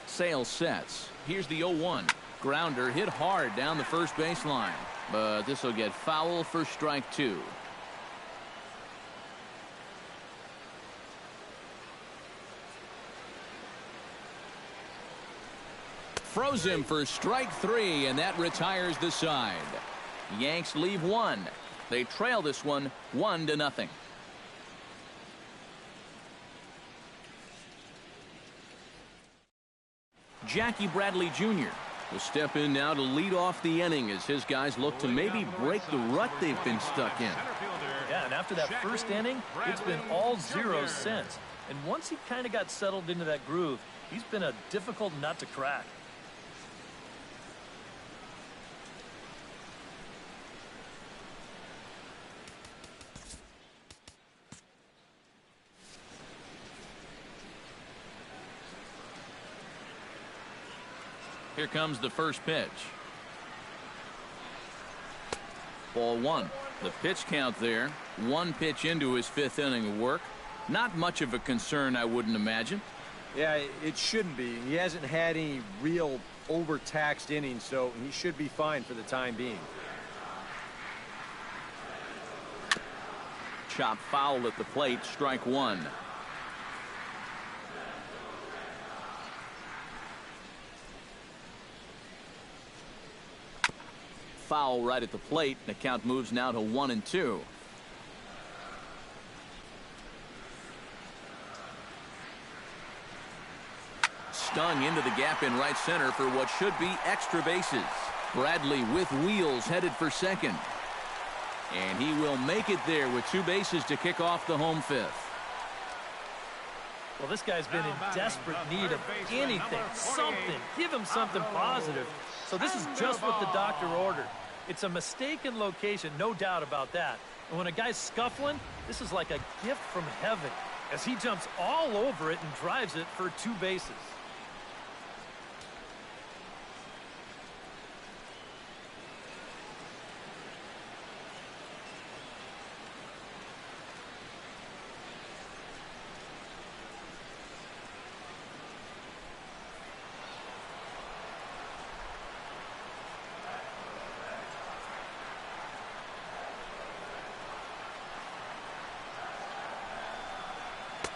Sale sets. Here's the 0-1. Grounder hit hard down the first baseline. But this will get foul for strike 2. Throws him for strike 3, and that retires the side. Yanks leave 1. They trail this one 1-0. Jackie Bradley Jr. will step in now to lead off the inning as his guys look to maybe break the rut they've been stuck in. Yeah, and after that first inning, it's been all zeros since. And once he kind of got settled into that groove, he's been a difficult nut to crack. Here comes the first pitch. Ball 1. The pitch count there. 1 pitch into his 5th inning of work. Not much of a concern, I wouldn't imagine. Yeah, it shouldn't be. He hasn't had any real overtaxed innings, so he should be fine for the time being. Chop foul at the plate. Strike 1. Foul right at the plate. The count moves now to 1-2. Stung into the gap in right center for what should be extra bases. Bradley with wheels headed for second. And he will make it there with 2 bases to kick off the home 5th. Well, this guy's been in desperate need of anything, something. Give him something positive. So this is just what the doctor ordered. It's a mistaken location, no doubt about that. And when a guy's scuffling, this is like a gift from heaven as he jumps all over it and drives it for 2 bases.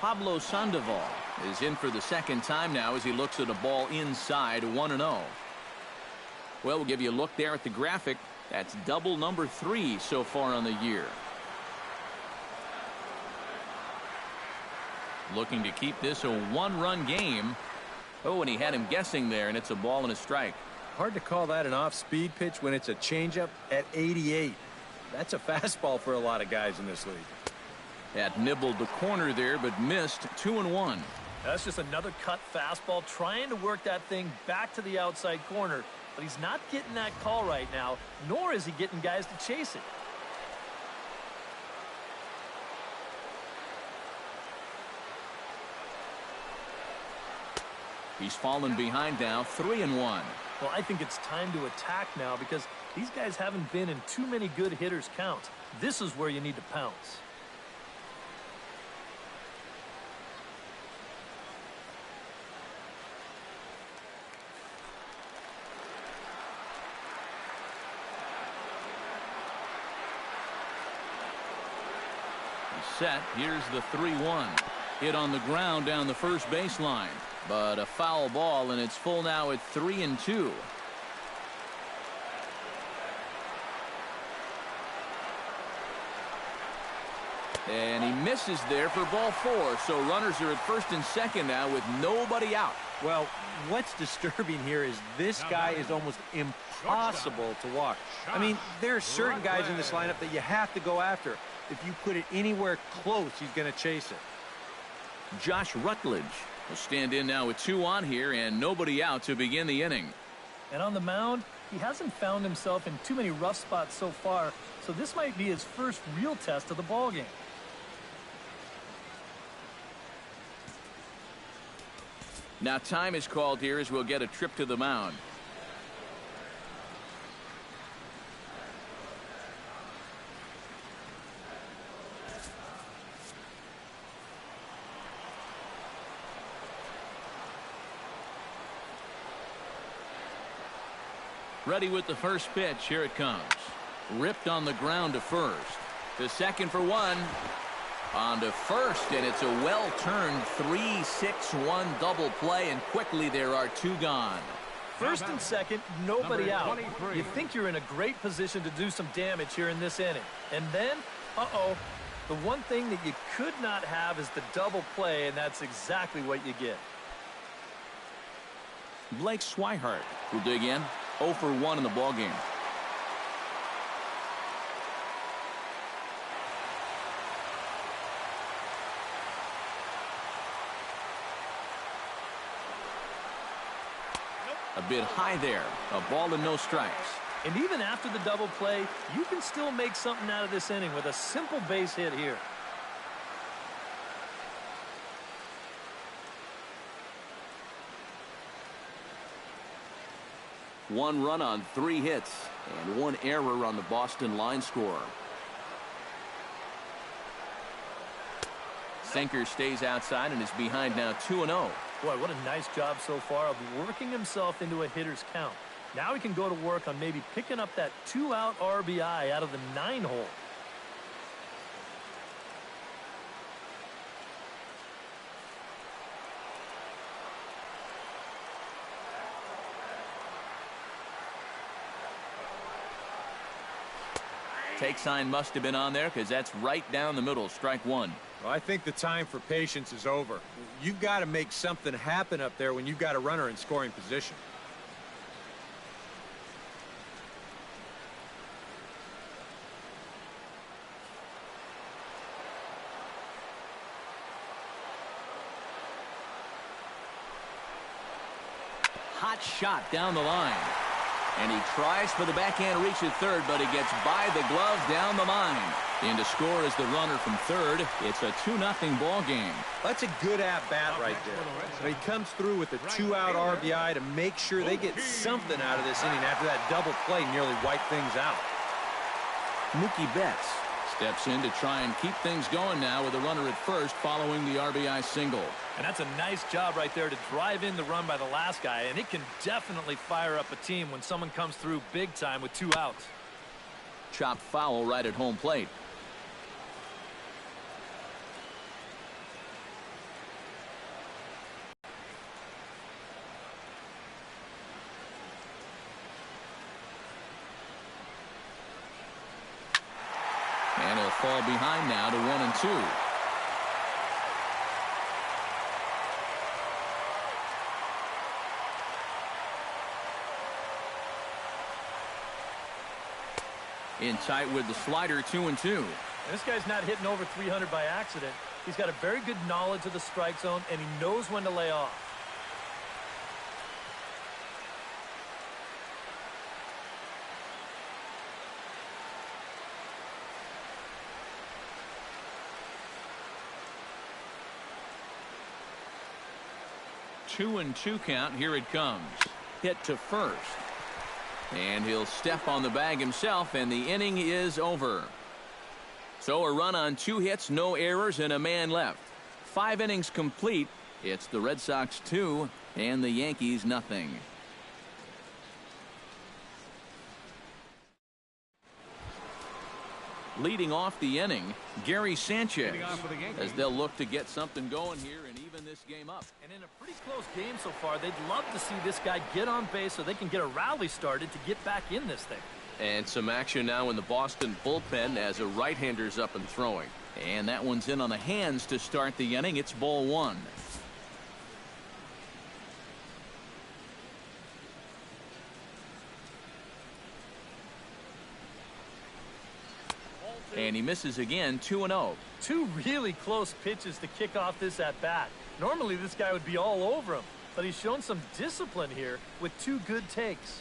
Pablo Sandoval is in for the second time now as he looks at a ball inside 1-0. Well, we'll give you a look there at the graphic. That's double number 3 so far on the year. Looking to keep this a 1-run game. Oh, and he had him guessing there, and it's a ball and a strike. Hard to call that an off-speed pitch when it's a changeup at 88. That's a fastball for a lot of guys in this league. That nibbled the corner there, but missed. 2-1. That's just another cut fastball, trying to work that thing back to the outside corner. But he's not getting that call right now, nor is he getting guys to chase it. He's fallen behind now, 3-1. Well, I think it's time to attack now because these guys haven't been in too many good hitters' counts. This is where you need to pounce. Set. Here's the 3-1. Hit on the ground down the first baseline, but a foul ball, and it's full now at 3-2. And he misses there for ball 4. So runners are at first and second now with nobody out. Well, what's disturbing here is this guy is almost impossible to walk. I mean, there are certain guys in this lineup that you have to go after. If you put it anywhere close, he's going to chase it. Josh Rutledge will stand in now with 2 on here and nobody out to begin the inning. And on the mound, he hasn't found himself in too many rough spots so far, so this might be his first real test of the ballgame. Now time is called here as we'll get a trip to the mound. Ready with the first pitch. Here it comes. Ripped on the ground to first. To second for 1. On to first, and it's a well-turned 3-6-1 double play, and quickly there are 2 gone. First and second, nobody out. You think you're in a great position to do some damage here in this inning. And then, the one thing that you could not have is the double play, and that's exactly what you get. Blake Swihart will dig in. 0 for 1 in the ballgame. A bit high there. A ball and no strikes. And even after the double play, you can still make something out of this inning with a simple base hit here. One run on 3 hits and 1 error on the Boston line score. Sinker stays outside and is behind now 2-0. Boy, what a nice job so far of working himself into a hitter's count. Now he can go to work on maybe picking up that 2-out RBI out of the 9-hole. Take sign must have been on there because that's right down the middle. Strike 1. Well, I think the time for patience is over. You've got to make something happen up there when you've got a runner in scoring position. Hot shot down the line. And he tries for the backhand reach at third, but he gets by the glove down the line. In to score is the runner from third. It's a 2-0 ball game. That's a good at-bat right there. He comes through with a 2-out RBI to make sure they get something out of this inning after that double play nearly wiped things out. Mookie Betts steps in to try and keep things going now with a runner at first following the RBI single. And that's a nice job right there to drive in the run by the last guy, and it can definitely fire up a team when someone comes through big time with 2 outs. Chopped foul right at home plate. fall behind now to 1-2. In tight with the slider, 2-2. This guy's not hitting over 300 by accident. He's got a very good knowledge of the strike zone, and he knows when to lay off. Two and two count. Here it comes. Hit to first. And he'll step on the bag himself, and the inning is over. So a run on 2 hits, no errors, and a man left. 5 innings complete. It's the Red Sox 2 and the Yankees nothing. Leading off the inning, Gary Sanchez, as they'll look to get something going here and even this game up. And in a pretty close game so far, they'd love to see this guy get on base so they can get a rally started to get back in this thing. And some action now in the Boston bullpen as a right-hander's up and throwing. And that one's in on the hands to start the inning. It's ball 1. And he misses again, 2-0. 2 really close pitches to kick off this at-bat. Normally this guy would be all over him, but he's shown some discipline here with 2 good takes.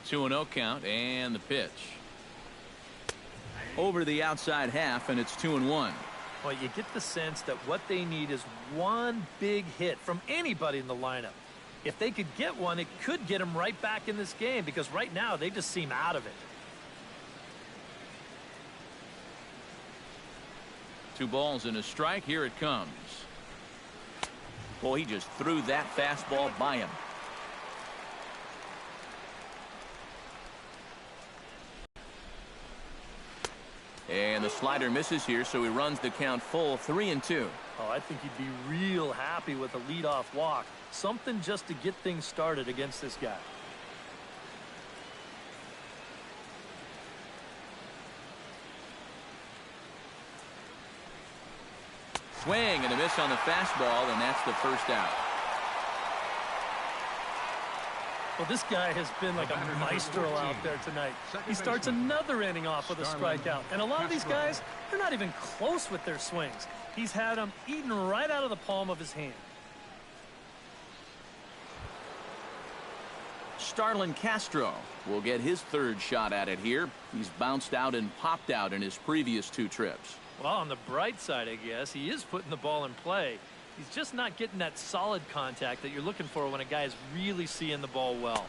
Two and 0 count, and the pitch. Over the outside half, and it's 2-1. Well, you get the sense that what they need is one big hit from anybody in the lineup. If they could get one, it could get them right back in this game, because right now they just seem out of it. 2 balls and a strike. Here it comes. Boy, he just threw that fastball by him. And the slider misses here, so he runs the count full, 3-2. Oh, I think he'd be real happy with a leadoff walk. Something just to get things started against this guy. Swing and a miss on the fastball, and that's the first out. Well, this guy has been like a maestro out there tonight. He starts another inning off with a strikeout. And a lot of these guys, they're not even close with their swings. He's had them eaten right out of the palm of his hand. Starlin Castro will get his 3rd shot at it here. He's bounced out and popped out in his previous 2 trips. Well, on the bright side, I guess, he is putting the ball in play. He's just not getting that solid contact that you're looking for when a guy is really seeing the ball well.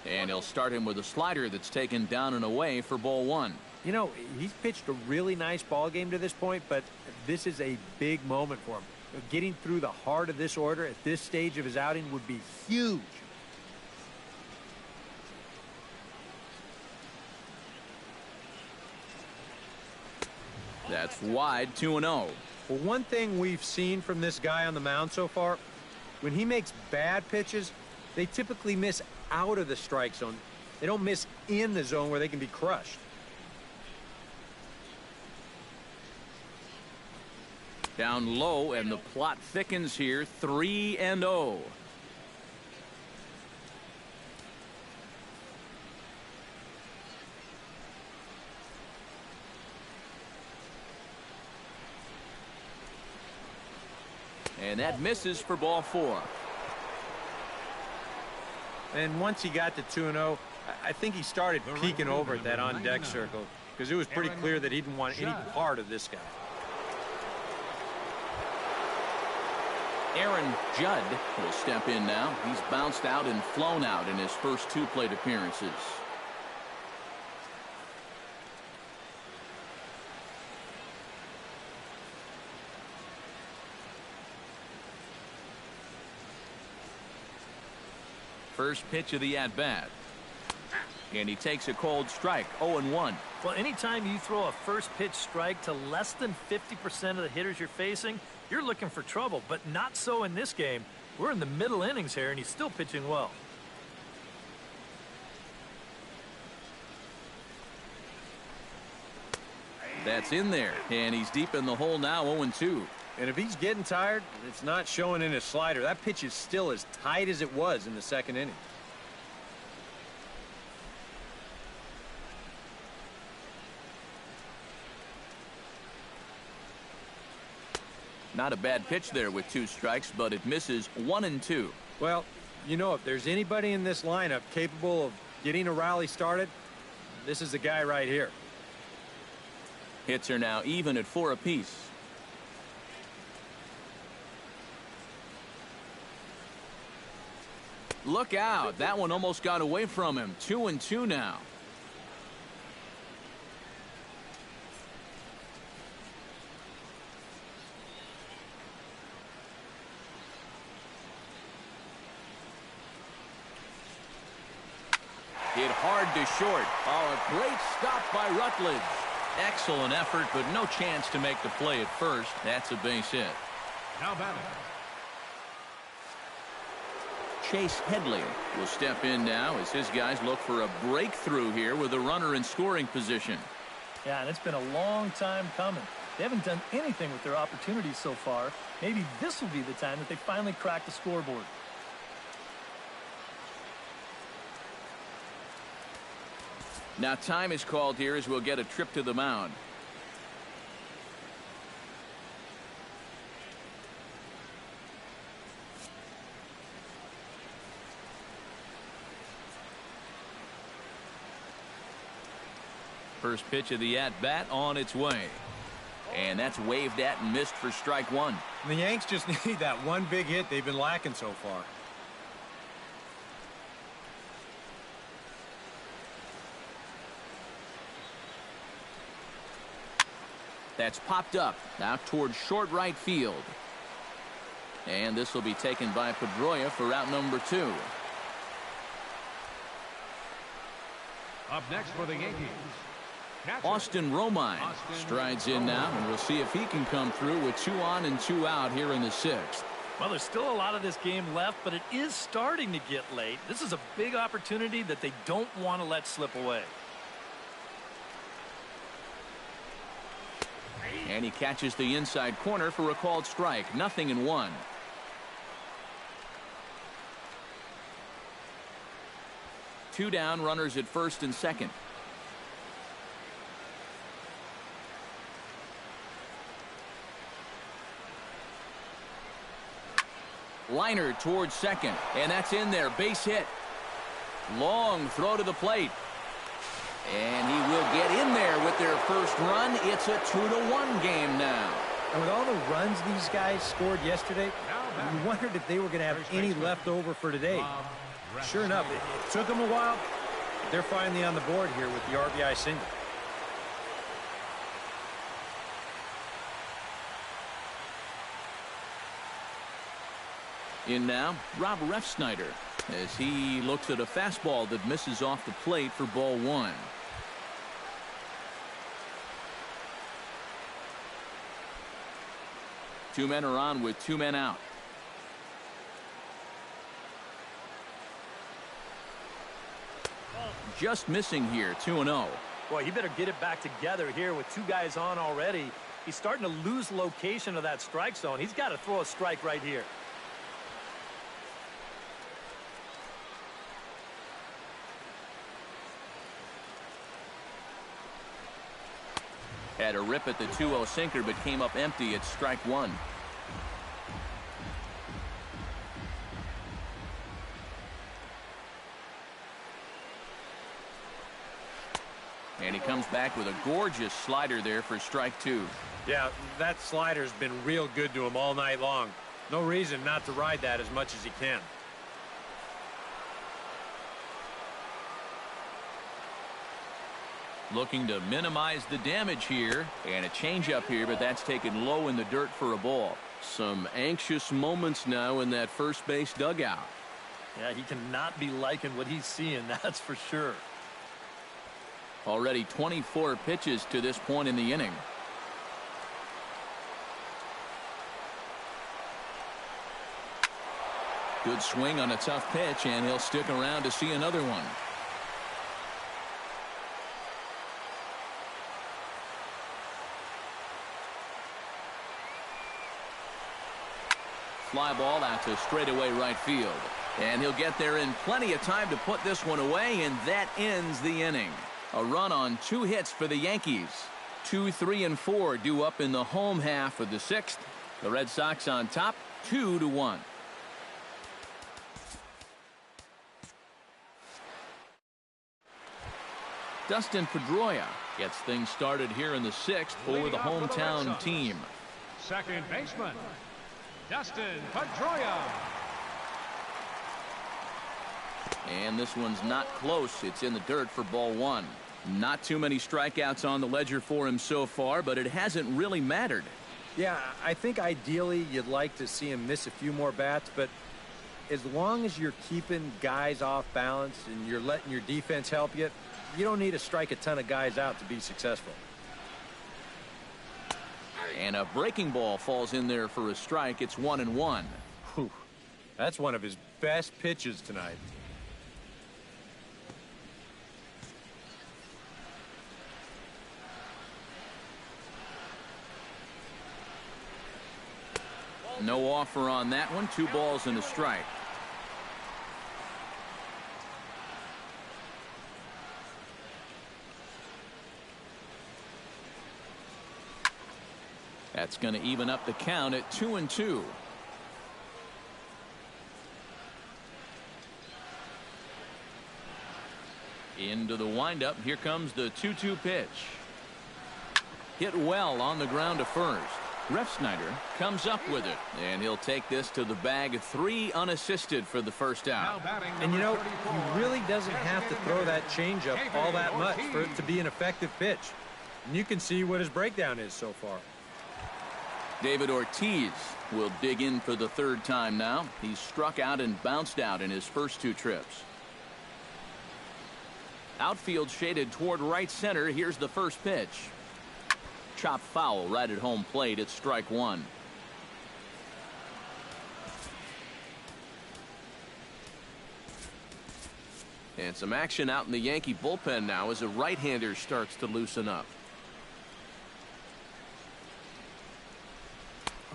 And he'll start him with a slider that's taken down and away for ball 1. You know, he's pitched a really nice ball game to this point, but this is a big moment for him. Getting through the heart of this order at this stage of his outing would be huge. That's wide, 2-0. Well, one thing we've seen from this guy on the mound so far, when he makes bad pitches, they typically miss out of the strike zone. They don't miss in the zone where they can be crushed. Down low, and the plot thickens here, 3-0. And that misses for ball 4. And once he got to 2-0, I think he started peeking over at that on-deck circle, because it was pretty clear that he didn't want any part of this guy. Aaron Judd will step in now. He's bounced out and flown out in his first 2 plate appearances. First pitch of the at-bat. And he takes a cold strike, 0-1. Well, anytime you throw a first pitch strike to less than 50% of the hitters you're facing, you're looking for trouble, but not so in this game. We're in the middle innings here, and he's still pitching well. That's in there, and he's deep in the hole now, 0-2. And if he's getting tired, it's not showing in his slider. That pitch is still as tight as it was in the second inning. Not a bad pitch there with 2 strikes, but it misses 1-2. Well, you know, if there's anybody in this lineup capable of getting a rally started, this is the guy right here. Hits are now even at 4 apiece. Look out. That one almost got away from him. 2-2 now. Hit hard to short. Oh, a great stop by Rutledge. Excellent effort, but no chance to make the play at first. That's a base hit. Now batting. Chase Headley will step in now as his guys look for a breakthrough here with a runner in scoring position. Yeah, and it's been a long time coming. They haven't done anything with their opportunities so far. Maybe this will be the time that they finally crack the scoreboard. Now time is called here as we'll get a trip to the mound. First pitch of the at-bat on its way. And that's waved at and missed for strike 1. The Yanks just need that one big hit they've been lacking so far. That's popped up out towards short right field. And this will be taken by Pedroia for out number 2. Up next for the Yankees, catcher. Austin Romine strides in now, and we'll see if he can come through with 2 on and 2 out here in the 6th. Well, there's still a lot of this game left, but it is starting to get late. This is a big opportunity that they don't want to let slip away. And he catches the inside corner for a called strike. 0-1. Two down, runners at first and second. Liner towards second, and that's in there. Base hit. Long throw to the plate. And he will get in there with their first run. It's a 2-1 game now. And with all the runs these guys scored yesterday, you wondered if they were going to have any left over for today. Sure enough, it took them a while, but they're finally on the board here with the RBI single. In now, Rob Refsnyder, as he looks at a fastball that misses off the plate for ball 1. Two men are on with 2 men out. Just missing here, 2-0. Boy, he better get it back together here with 2 guys on already. He's starting to lose location of that strike zone. He's got to throw a strike right here. Had a rip at the 2-0 sinker, but came up empty at strike 1. And he comes back with a gorgeous slider there for strike 2. Yeah, that slider's been real good to him all night long. No reason not to ride that as much as he can. Looking to minimize the damage here, and a changeup here, but that's taken low in the dirt for a ball. Some anxious moments now in that first base dugout. Yeah, he cannot be liking what he's seeing, that's for sure. Already 24 pitches to this point in the inning. Good swing on a tough pitch, and he'll stick around to see another one. Fly ball out to straightaway right field. And he'll get there in plenty of time to put this one away, and that ends the inning. A run on 2 hits for the Yankees. 2, 3, and 4 due up in the home half of the 6th. The Red Sox on top, 2-1. Dustin Pedroia gets things started here in the 6th for the hometown team. Second baseman, Dustin Pedroia. And this one's not close. It's in the dirt for ball 1. Not too many strikeouts on the ledger for him so far, but it hasn't really mattered. Yeah, I think ideally you'd like to see him miss a few more bats, but as long as you're keeping guys off balance and you're letting your defense help you, you don't need to strike a ton of guys out to be successful. And a breaking ball falls in there for a strike. It's 1-1. Whew. That's one of his best pitches tonight. No offer on that one. 2 balls and a strike. That's going to even up the count at 2-2. Into the windup. Here comes the 2-2 pitch. Hit well on the ground to first. Refsnyder comes up with it, and he'll take this to the bag. 3 unassisted for the first out. And you know, he really doesn't have to throw that changeup all that much for it to be an effective pitch. And you can see what his breakdown is so far. David Ortiz will dig in for the 3rd time now. He's struck out and bounced out in his first 2 trips. Outfield shaded toward right center. Here's the first pitch. Chop foul right at home plate. It's strike 1. And some action out in the Yankee bullpen now as a right-hander starts to loosen up.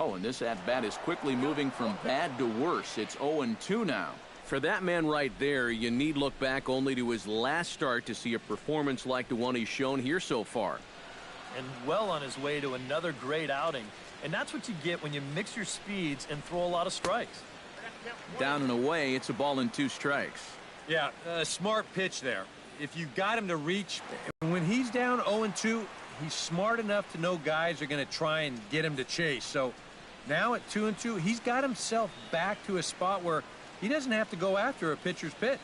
Oh, and this at-bat is quickly moving from bad to worse. It's 0-2 now. For that man right there, you need look back only to his last start to see a performance like the one he's shown here so far. And well on his way to another great outing. And that's what you get when you mix your speeds and throw a lot of strikes. Down and away, it's a ball and 2 strikes. Yeah, a smart pitch there. If you got him to reach, when he's down 0-2, he's smart enough to know guys are going to try and get him to chase. So now at 2-2, he's got himself back to a spot where he doesn't have to go after a pitcher's pitch.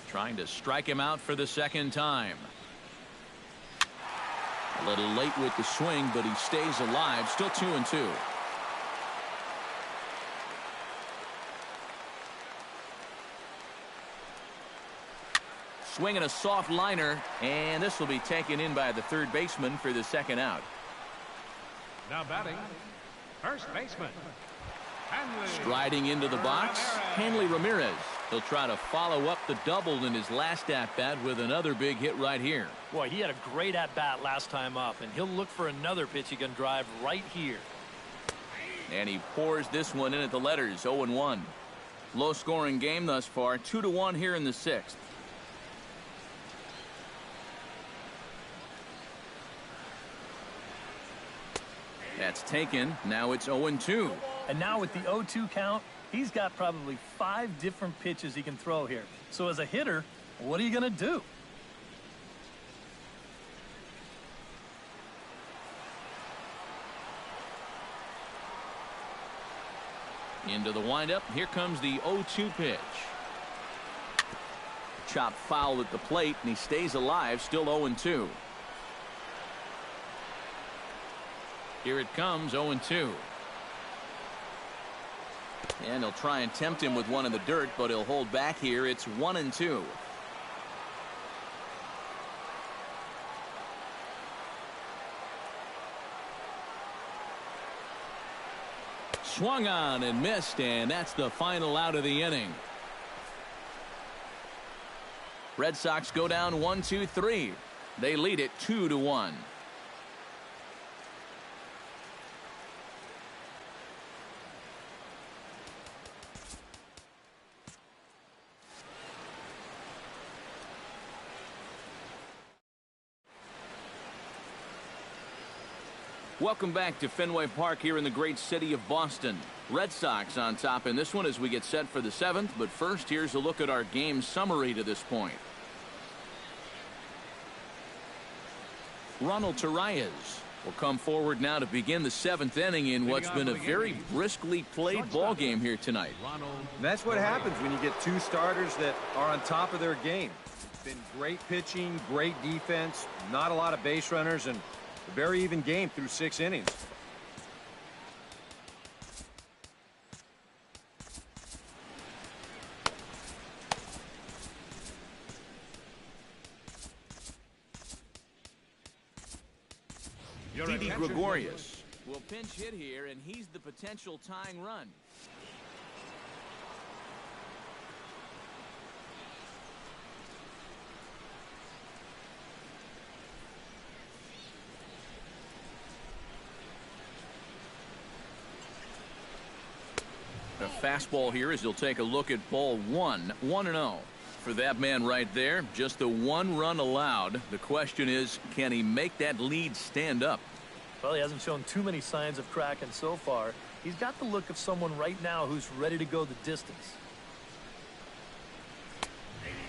Trying to strike him out for the 2nd time. A little late with the swing, but he stays alive. Still 2-2. Swinging a soft liner, and this will be taken in by the 3rd baseman for the 2nd out. Now batting, first baseman, Hanley. Striding into the box, Hanley Ramirez. He'll try to follow up the double in his last at-bat with another big hit right here. Boy, he had a great at-bat last time up, and he'll look for another pitch he can drive right here. And he pours this one in at the letters. 0-1. Low-scoring game thus far. 2-1 here in the 6th. That's taken. Now it's 0-2. And now with the 0-2 count, he's got probably 5 different pitches he can throw here. So as a hitter, what are you going to do? Into the windup. Here comes the 0-2 pitch. Chop foul at the plate, and he stays alive. Still 0-2. Here it comes, 0-2. And he'll try and tempt him with one in the dirt, but he'll hold back here. It's 1-2. Swung on and missed, and that's the final out of the inning. Red Sox go down 1-2-3. They lead it 2-1. Welcome back to Fenway Park here in the great city of Boston. Red Sox on top in this one as we get set for the 7th. But first, here's a look at our game summary to this point. Ronald Torreyes will come forward now to begin the 7th inning in what's been a very briskly played ball game here tonight. And that's what happens when you get two starters that are on top of their game. It's been great pitching, great defense, not a lot of base runners, and a very even game through 6 innings. Didi Gregorius will pinch hit here, and he's the potential tying run. A fastball here as he'll take a look at ball 1, 1-0. For that man right there, just the 1 run allowed. The question is, can he make that lead stand up? Well, he hasn't shown too many signs of cracking so far. He's got the look of someone right now who's ready to go the distance.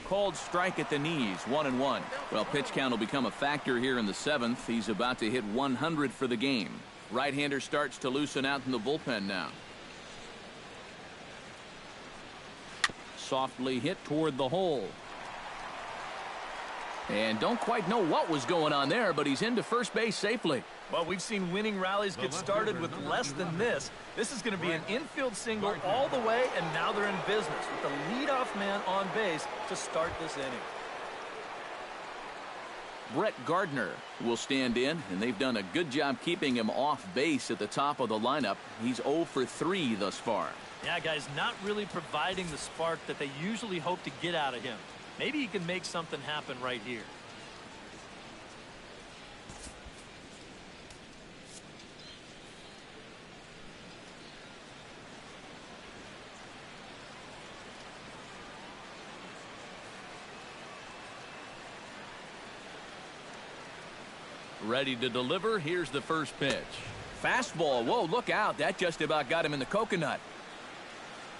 Called strike at the knees, 1-1. Well, pitch count will become a factor here in the 7th. He's about to hit 100 for the game. Right-hander starts to loosen out in the bullpen now. Softly hit toward the hole. And don't quite know what was going on there, but he's into first base safely. Well, we've seen winning rallies get started with less than this. This is going to be an infield single all the way, and now they're in business with the leadoff man on base to start this inning. Brett Gardner will stand in, and they've done a good job keeping him off base at the top of the lineup. He's 0 for 3 thus far. Yeah, guys, not really providing the spark that they usually hope to get out of him. Maybe he can make something happen right here. Ready to deliver. Here's the first pitch. Fastball. Whoa, look out. That just about got him in the coconut.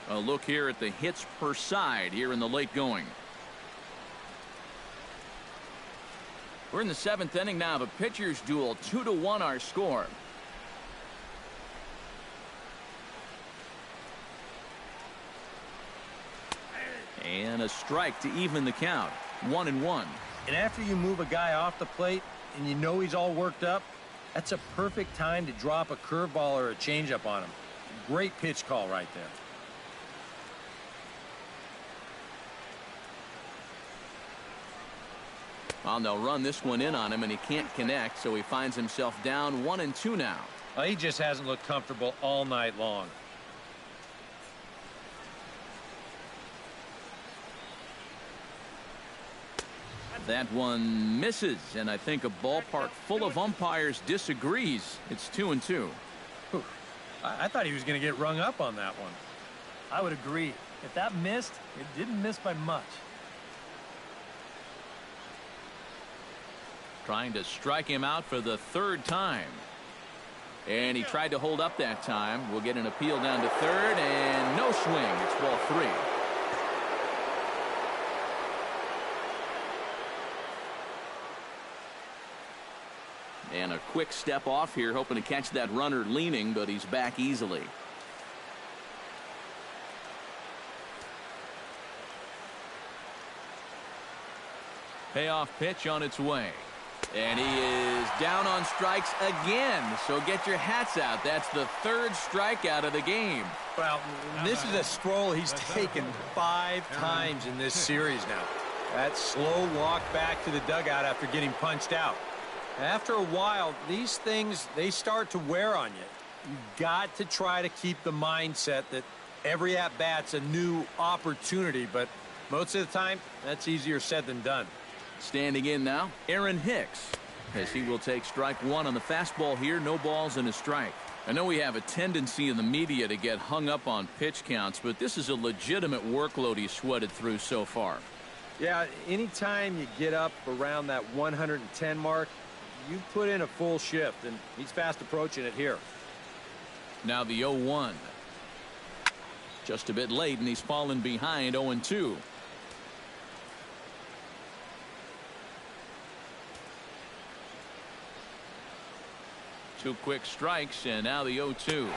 A look here at the hits per side here in the late going. We're in the 7th inning now of a pitcher's duel. 2-1 our score. And a strike to even the count. 1-1. And after you move a guy off the plate and you know he's all worked up, that's a perfect time to drop a curveball or a changeup on him. Great pitch call right there. Well, they'll run this one in on him, and he can't connect, so he finds himself down 1-2 now. Well, he just hasn't looked comfortable all night long. That one misses, and I think a ballpark full of umpires disagrees. It's 2-2. Whew. I thought he was going to get rung up on that one. I would agree. If that missed, it didn't miss by much. Trying to strike him out for the 3rd time. And he tried to hold up that time. We'll get an appeal down to 3rd, and no swing. It's ball 3. And a quick step off here, hoping to catch that runner leaning, but he's back easily. Payoff pitch on its way. And he is down on strikes again. So get your hats out. That's the 3rd strikeout of the game. Well, this is a stroll he's taken 5 times in this series now. That slow walk back to the dugout after getting punched out. After a while, these things, they start to wear on you. You've got to try to keep the mindset that every at-bat's a new opportunity, but most of the time, that's easier said than done. Standing in now, Aaron Hicks, as he will take strike one on the fastball here. No balls and a strike. I know we have a tendency in the media to get hung up on pitch counts, but this is a legitimate workload he's sweated through so far. Yeah, anytime you get up around that 110 mark, you put in a full shift, and he's fast approaching it here. Now the 0-1. Just a bit late, and he's fallen behind 0-2. Two quick strikes, and now the 0-2.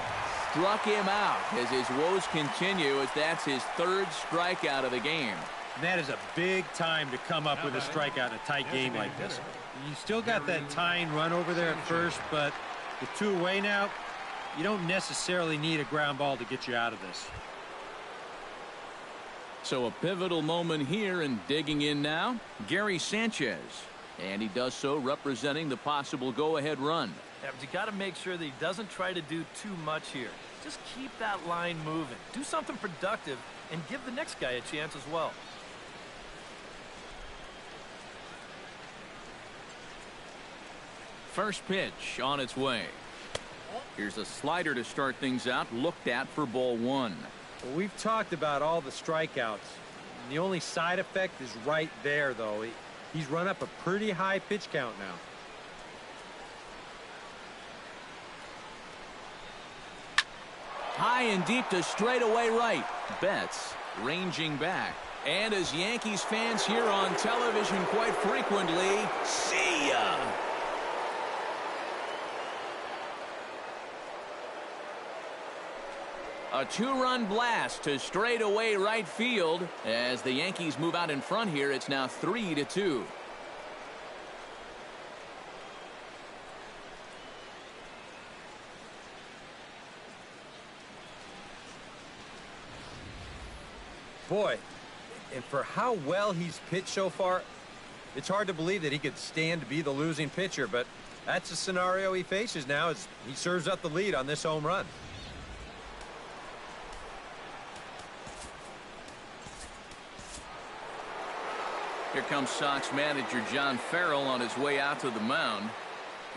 Struck him out as his woes continue, as that's his third strikeout of the game. And that is a big time to come up with a strikeout in a tight game like this. You still got that tying run over there at first, but with two away now, you don't necessarily need a ground ball to get you out of this. So a pivotal moment here, and digging in now, Gary Sanchez. And he does so representing the possible go-ahead run. Yeah, but you got to make sure that he doesn't try to do too much here. Just keep that line moving. Do something productive and give the next guy a chance as well. First pitch on its way. Here's a slider to start things out, looked at for ball one. Well, we've talked about all the strikeouts. The only side effect is right there, though. He's run up a pretty high pitch count now. High and deep to straightaway right. Betts ranging back. And as Yankees fans hear on television quite frequently, see ya! A two-run blast to straightaway right field. As the Yankees move out in front here, it's now 3-2. Boy, and for how well he's pitched so far, it's hard to believe that he could stand to be the losing pitcher, but that's the scenario he faces now as he serves up the lead on this home run. Here comes Sox manager John Farrell on his way out to the mound.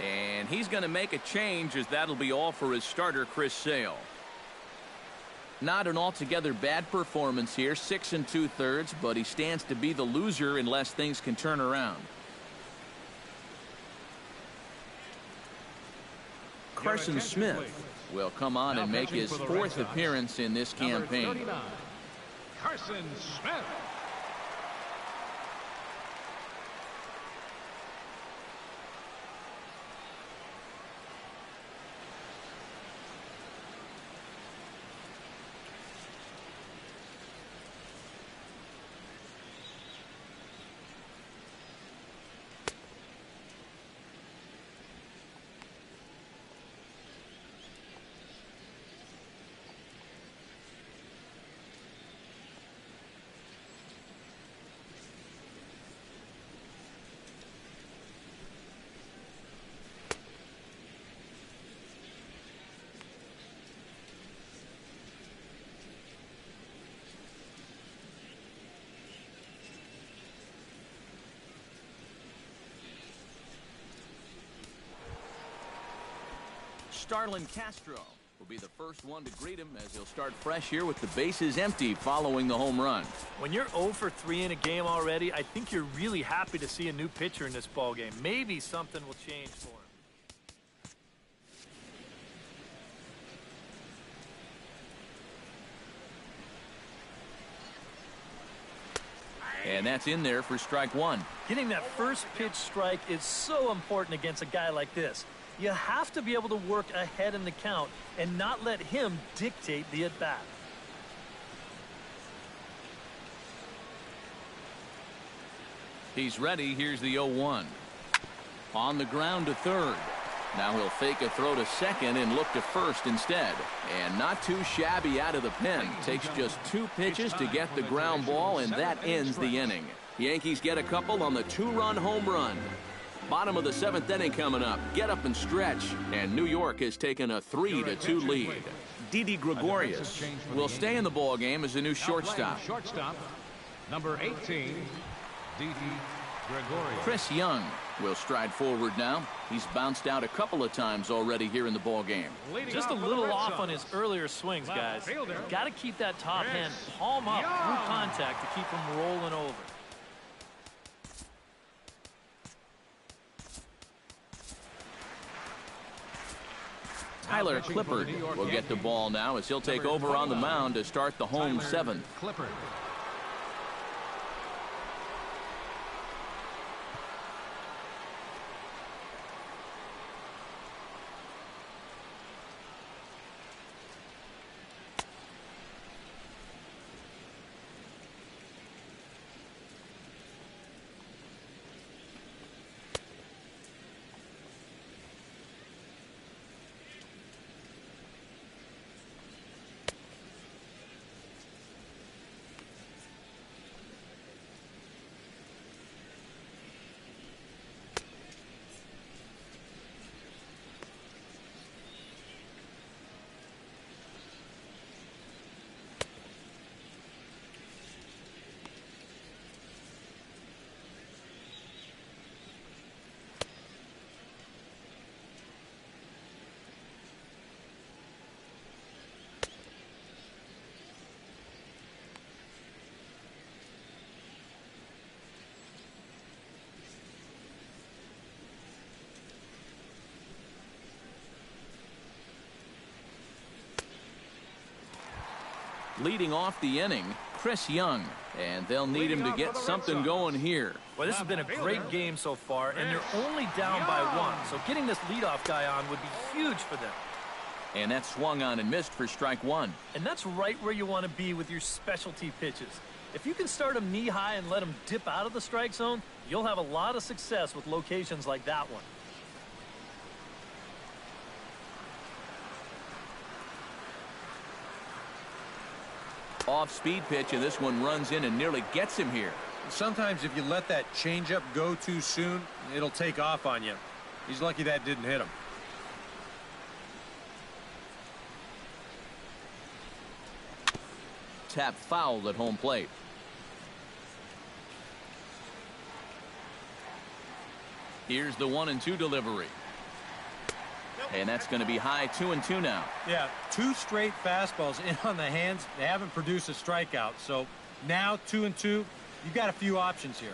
And he's going to make a change, as that'll be all for his starter, Chris Sale. Not an altogether bad performance here, 6 2/3, but he stands to be the loser unless things can turn around. Carson Smith will come on and make his fourth appearance in this campaign. Carson Smith. Starlin Castro will be the first one to greet him, as he'll start fresh here with the bases empty following the home run. When you're 0 for 3 in a game already, I think you're really happy to see a new pitcher in this ballgame. Maybe something will change for him. And that's in there for strike one. Getting that first pitch strike is so important against a guy like this. You have to be able to work ahead in the count and not let him dictate the at-bat. He's ready. Here's the 0-1. On the ground to third. Now he'll fake a throw to second and look to first instead. And not too shabby out of the pen. Takes just 2 pitches to get the ground ball, and that ends the inning. Yankees get a couple on the 2-run home run. Bottom of the 7th inning coming up. Get up and stretch. And New York has taken a 3-2 lead. Didi Gregorius will stay in the ball game as a new shortstop. Shortstop, number 18, Didi Gregorius. Chris Young will stride forward now. He's bounced out a couple of times already here in the ball game. Just a little off on his earlier swings, guys. Got to keep that top hand palm up through contact to keep him rolling over. Tyler Clippard will get the ball now as he'll take over on the mound to start the home 7th. Clippard. Leading off the inning, Chris Young, and they'll need him to get something going here. Well, this has been a great game so far, and they're only down by 1, so getting this leadoff guy on would be huge for them. And that swung on and missed for strike 1. And that's right where you want to be with your specialty pitches. If you can start them knee high and let them dip out of the strike zone, you'll have a lot of success with locations like that one. Off-speed pitch, and this one runs in and nearly gets him here. Sometimes if you let that changeup go too soon, it'll take off on you. He's lucky that didn't hit him. Tap foul at home plate. Here's the 1-2 delivery. And that's going to be high 2-2 now. Yeah, 2 straight fastballs in on the hands. They haven't produced a strikeout. So now 2-2, you've got a few options here.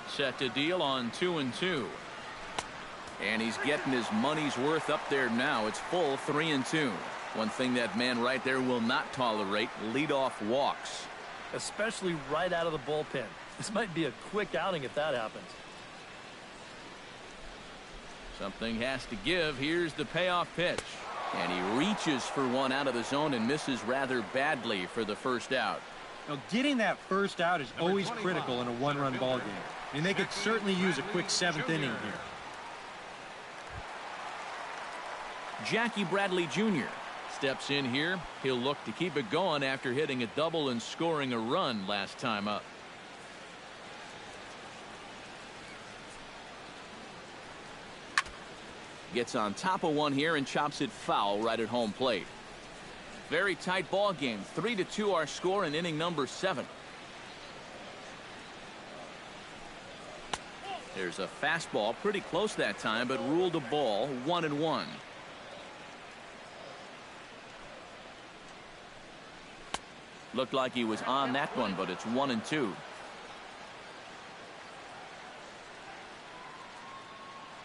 Set to deal on 2-2. And he's getting his money's worth up there now. It's full 3-2. One thing that man right there will not tolerate, leadoff walks. Especially right out of the bullpen. This might be a quick outing if that happens. Something has to give. Here's the payoff pitch. And he reaches for one out of the zone and misses rather badly for the first out. Now, getting that first out is always critical in a 1-run ball game. I mean, they could certainly use a quick 7th inning here. Jackie Bradley Jr. steps in here. He'll look to keep it going after hitting a double and scoring a run last time up. Gets on top of one here and chops it foul right at home plate. Very tight ball game. 3-2 our score in inning number 7. There's a fastball pretty close that time, but ruled a ball. 1-1. Looked like he was on that one, but it's 1-2.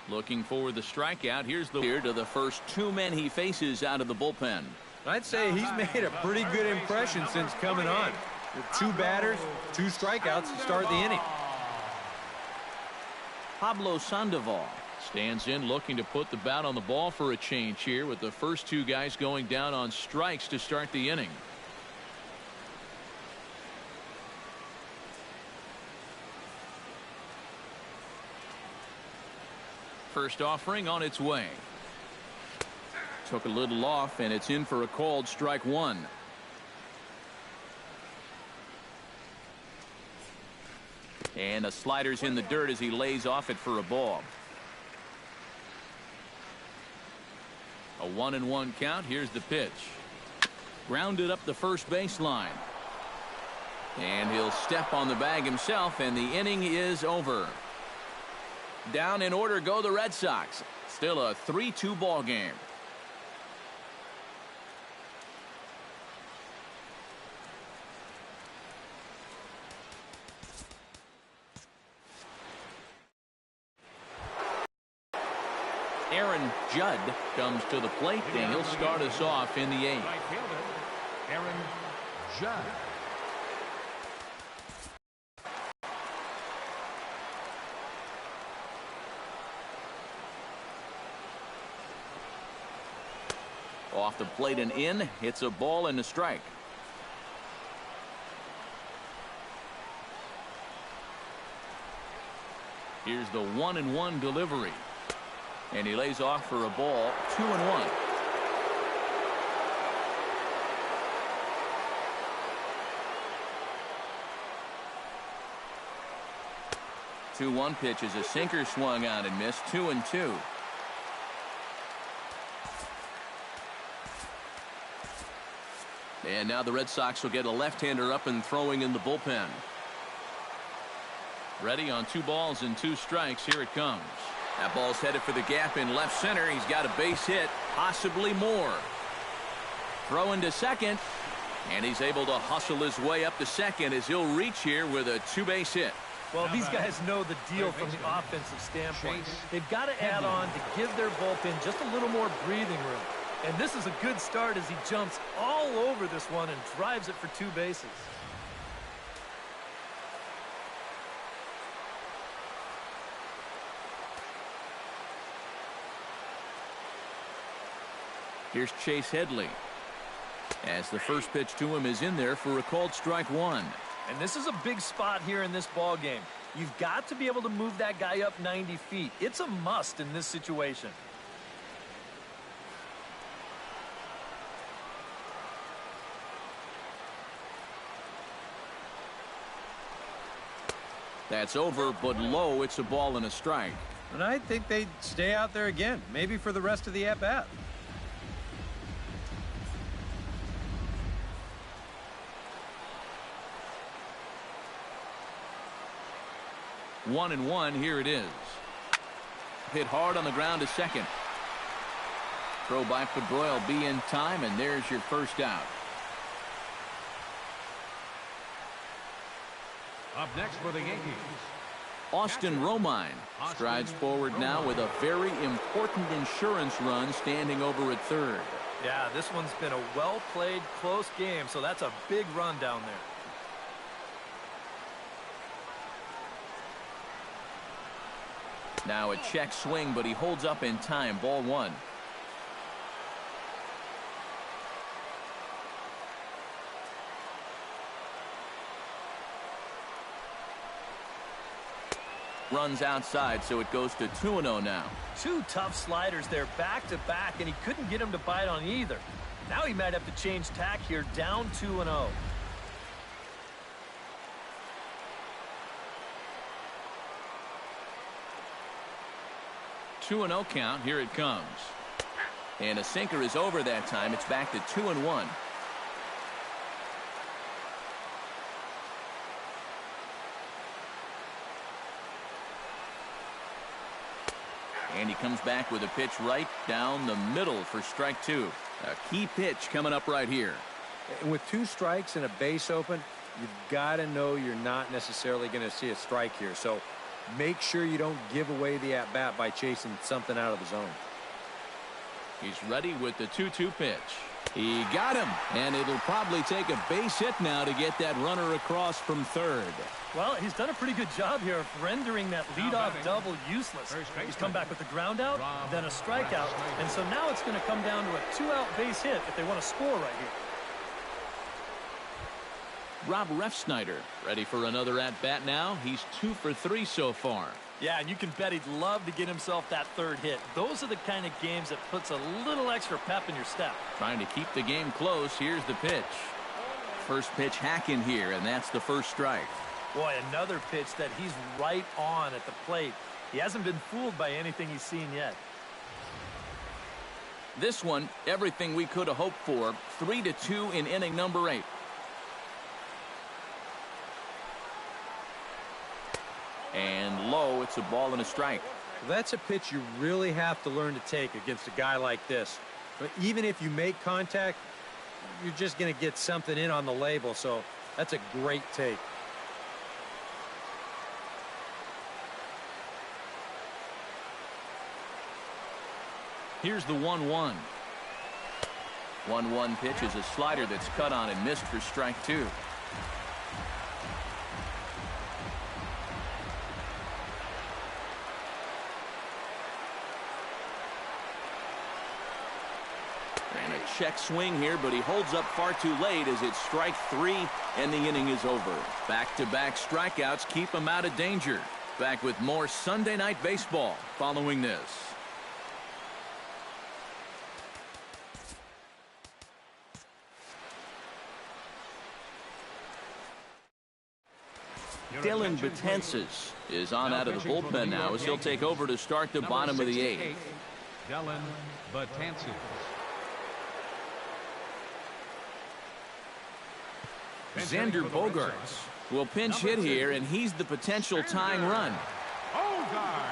Looking for the strikeout. Here's the here to the first 2 men he faces out of the bullpen. I'd say he's made a pretty good impression since coming on. With 2 batters, 2 strikeouts to start the inning. Pablo Sandoval stands in looking to put the bat on the ball for a change here with the first 2 guys going down on strikes to start the inning. First offering on its way. Took a little off, and it's in for a called strike 1. And the slider's in the dirt as he lays off it for a ball. A 1-1 count. Here's the pitch. Grounded up the first baseline. And he'll step on the bag himself, and the inning is over. Down in order go the Red Sox. Still a 3-2 ball game. Aaron Judd comes to the plate, and he'll start us off in the 8th. Right fielder, Aaron Judd. Off the plate and in. It's a ball and a strike. Here's the 1-1 delivery. And he lays off for a ball. 2-1. The 2-1 pitch is a sinker, swung on and missed. 2-2. And now the Red Sox will get a left-hander up and throwing in the bullpen. Ready on 2 balls and 2 strikes. Here it comes. That ball's headed for the gap in left center. He's got a base hit, possibly more. Throwing to second, and he's able to hustle his way up to second as he'll reach here with a 2-base hit. Well, these guys know the deal from the offensive standpoint. They've got to add on to give their bullpen just a little more breathing room. And this is a good start as he jumps all over this one and drives it for 2 bases. Here's Chase Headley. As the first pitch to him is in there for a called strike 1. And this is a big spot here in this ball game. You've got to be able to move that guy up 90 feet. It's a must in this situation. That's over, but low. It's a ball and a strike. And I think they'd stay out there again, maybe for the rest of the at-bat. One and one. Here it is. Hit hard on the ground to second. Throw by Pedroia will be in time, and there's your first out. Up next for the Yankees, Austin Romine strides forward now with a very important insurance run, standing over at third. Yeah, this one's been a well-played, close game, so that's a big run down there. Now a check swing, but he holds up in time. Ball 1. Runs outside, so it goes to 2-0 now. 2 tough sliders there back-to-back, and he couldn't get him to bite on either. Now he might have to change tack here, down 2-0. Two 2-0 count. Here it comes. And a sinker is over that time. It's back to 2-1. And he comes back with a pitch right down the middle for strike 2. A key pitch coming up right here. And with 2 strikes and a base open, you've got to know you're not necessarily going to see a strike here. So make sure you don't give away the at-bat by chasing something out of the zone. He's ready with the 2-2 pitch. He got him, and it'll probably take a base hit now to get that runner across from third. Well, he's done a pretty good job here of rendering that leadoff double useless. He's come back with the ground out, then a strikeout, and so now it's going to come down to a 2-out base hit if they want to score right here. Rob Refsnyder ready for another at-bat now. He's 2 for 3 so far. Yeah, and you can bet he'd love to get himself that third hit. Those are the kind of games that puts a little extra pep in your step. Trying to keep the game close. Here's the pitch. First pitch hack in here, and that's the first strike. Boy, another pitch that he's right on at the plate. He hasn't been fooled by anything he's seen yet. This one, everything we could have hoped for. 3-2 in inning number 8. And low, it's a ball and a strike. That's a pitch you really have to learn to take against a guy like this. But even if you make contact, you're just going to get something in on the label, so that's a great take. Here's the 1-1. 1-1 pitch is a slider that's cut on and missed for strike 2. And a check swing here, but he holds up far too late as it's strike 3 and the inning is over. Back-to-back strikeouts keep him out of danger. Back with more Sunday Night Baseball following this. Dylan Betances is on out of the bullpen now as he'll take over to start the bottom of the 8th. Dylan Betances. Xander Bogaerts will pinch hit here, and he's the potential tying run. Bogaerts.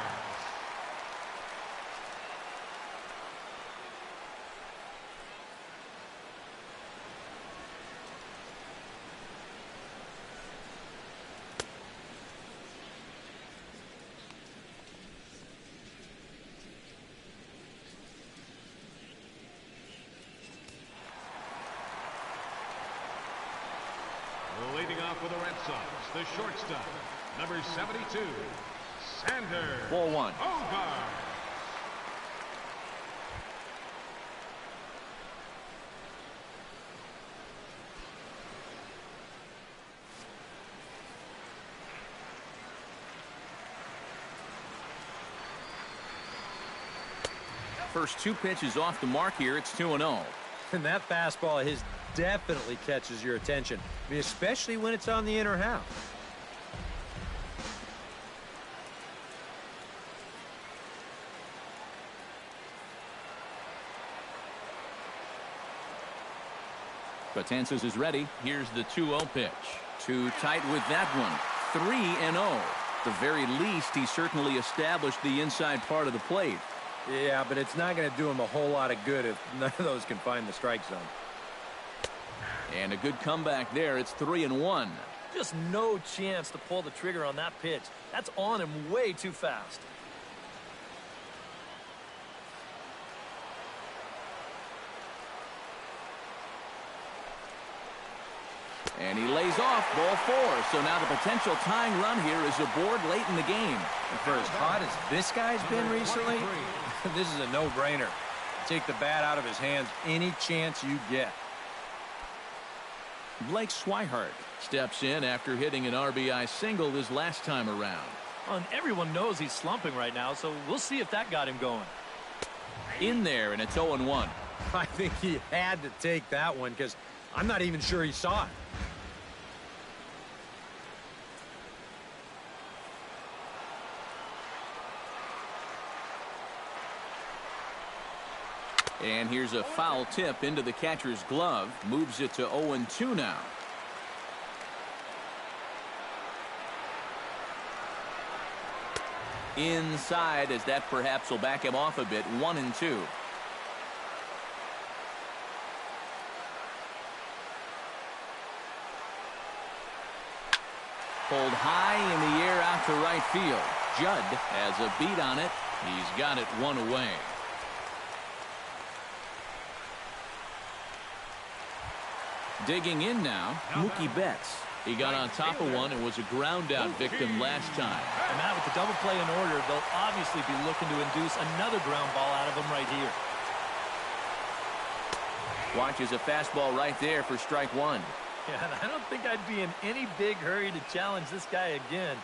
Leading off for the Red Sox, the shortstop, number 72, Xander Ball 1. Bogaerts. First 2 pitches off the mark here. It's 2-0. And that fastball of his definitely catches your attention. I mean, especially when it's on the inner half. Betances is ready. Here's the 2-0 pitch. Too tight with that one. 3-0. The very least, he certainly established the inside part of the plate. Yeah, but it's not going to do him a whole lot of good if none of those can find the strike zone. And a good comeback there. It's 3-1. Just no chance to pull the trigger on that pitch. That's on him way too fast. And he lays off ball 4. So now the potential tying run here is aboard late in the game. And for as hot as this guy's been recently, this is a no-brainer. Take the bat out of his hands any chance you get. Blake Swihart steps in after hitting an RBI single his last time around. And everyone knows he's slumping right now, so we'll see if that got him going. In there, and it's 0-1. I think he had to take that one because I'm not even sure he saw it. And here's a foul tip into the catcher's glove. Moves it to 0-2 now. Inside, as that perhaps will back him off a bit. 1-2. Pulled high in the air out to right field. Judd has a beat on it. He's got it 1 away. Digging in now, Mookie Betts. He got on top of one and was a ground out victim last time. And now with the double play in order, they'll obviously be looking to induce another ground ball out of him right here. Watches a fastball right there for strike 1. Yeah, and I don't think I'd be in any big hurry to challenge this guy again.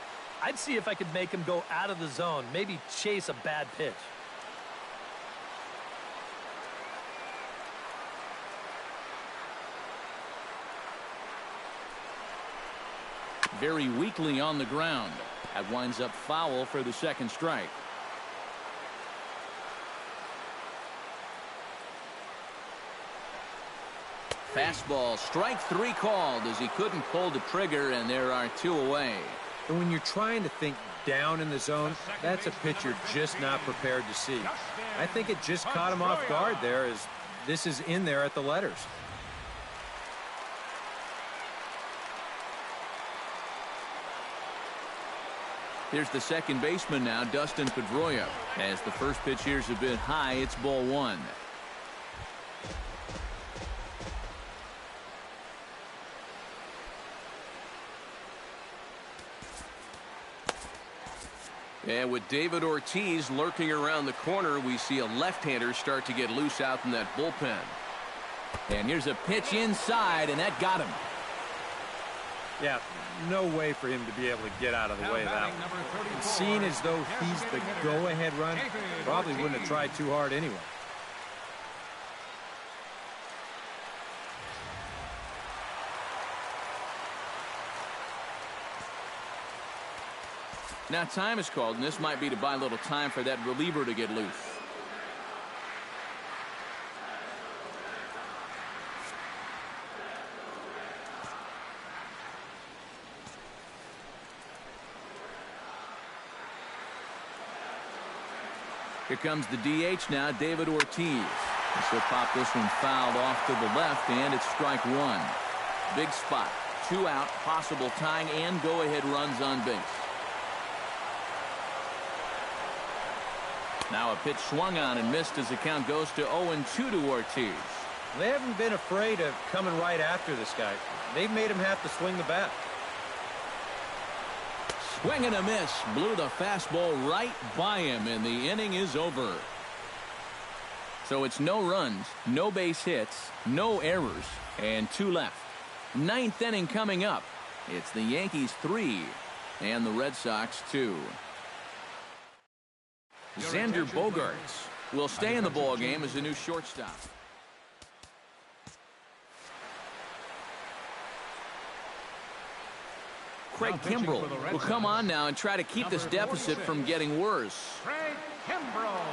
I'd see if I could make him go out of the zone, maybe chase a bad pitch. very weakly on the ground. That winds up foul for the second strike. Fastball, strike 3 called as he couldn't pull the trigger, and there are 2 away. And when you're trying to think down in the zone, that's a pitch you're just not prepared to see. I think it just caught him off guard there, as this is in there at the letters. Here's the second baseman now, Dustin Pedroia. As the first pitch here's a bit high, it's ball 1. And with David Ortiz lurking around the corner, we see a left-hander start to get loose out in that bullpen. And here's a pitch inside, and that got him. Yeah, no way for him to be able to get out of the way of that one. And seeing as though he's the go-ahead run, probably wouldn't have tried too hard anyway. Now time is called, and this might be to buy a little time for that reliever to get loose. Here comes the DH now, David Ortiz. He'll pop this one fouled off to the left, and it's strike 1. Big spot, 2 out, possible tying and go-ahead runs on base. Now a pitch swung on and missed as the count goes to 0-2 to Ortiz. They haven't been afraid of coming right after this guy. They've made him have to swing the bat. Swing and a miss. Blew the fastball right by him, and the inning is over. So it's no runs, no base hits, no errors, and 2 left. 9th inning coming up. It's the Yankees 3 and the Red Sox 2. Xander Bogaerts will stay in the ball game as a new shortstop. Craig Kimbrell will come on now and try to keep this deficit from getting worse. Craig Kimbrell.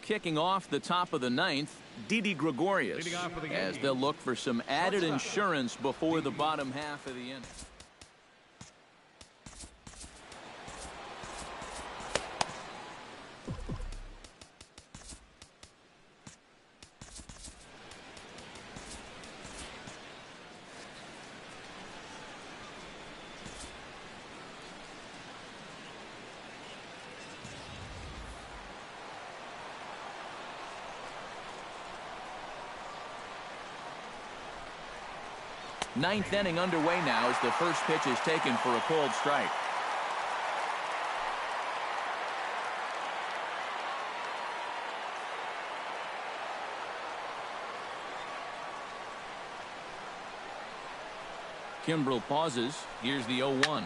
Kicking off the top of the 9th, Didi Gregorius, as they'll look for some added insurance before the bottom half of the inning. Ninth inning underway now as the first pitch is taken for a cold strike. Kimbrel pauses. Here's the 0-1.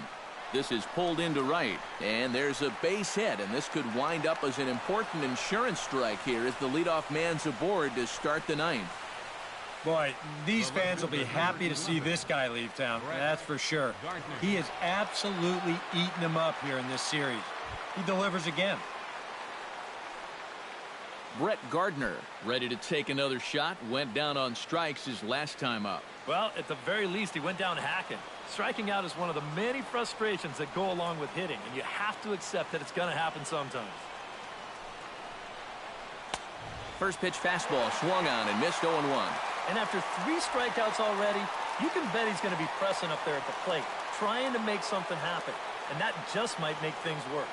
This is pulled into right, and there's a base hit, and this could wind up as an important insurance strike here as the leadoff man's aboard to start the ninth. Boy, these fans will be happy to see this guy leave town, that's for sure. He has absolutely eaten them up here in this series. He delivers again. Brett Gardner ready to take another shot. Went down on strikes his last time up. Well, at the very least, he went down hacking. Striking out is one of the many frustrations that go along with hitting, and you have to accept that it's going to happen sometimes. First pitch fastball swung on and missed 0-1. And after 3 strikeouts already, you can bet he's going to be pressing up there at the plate, trying to make something happen. And that just might make things worse.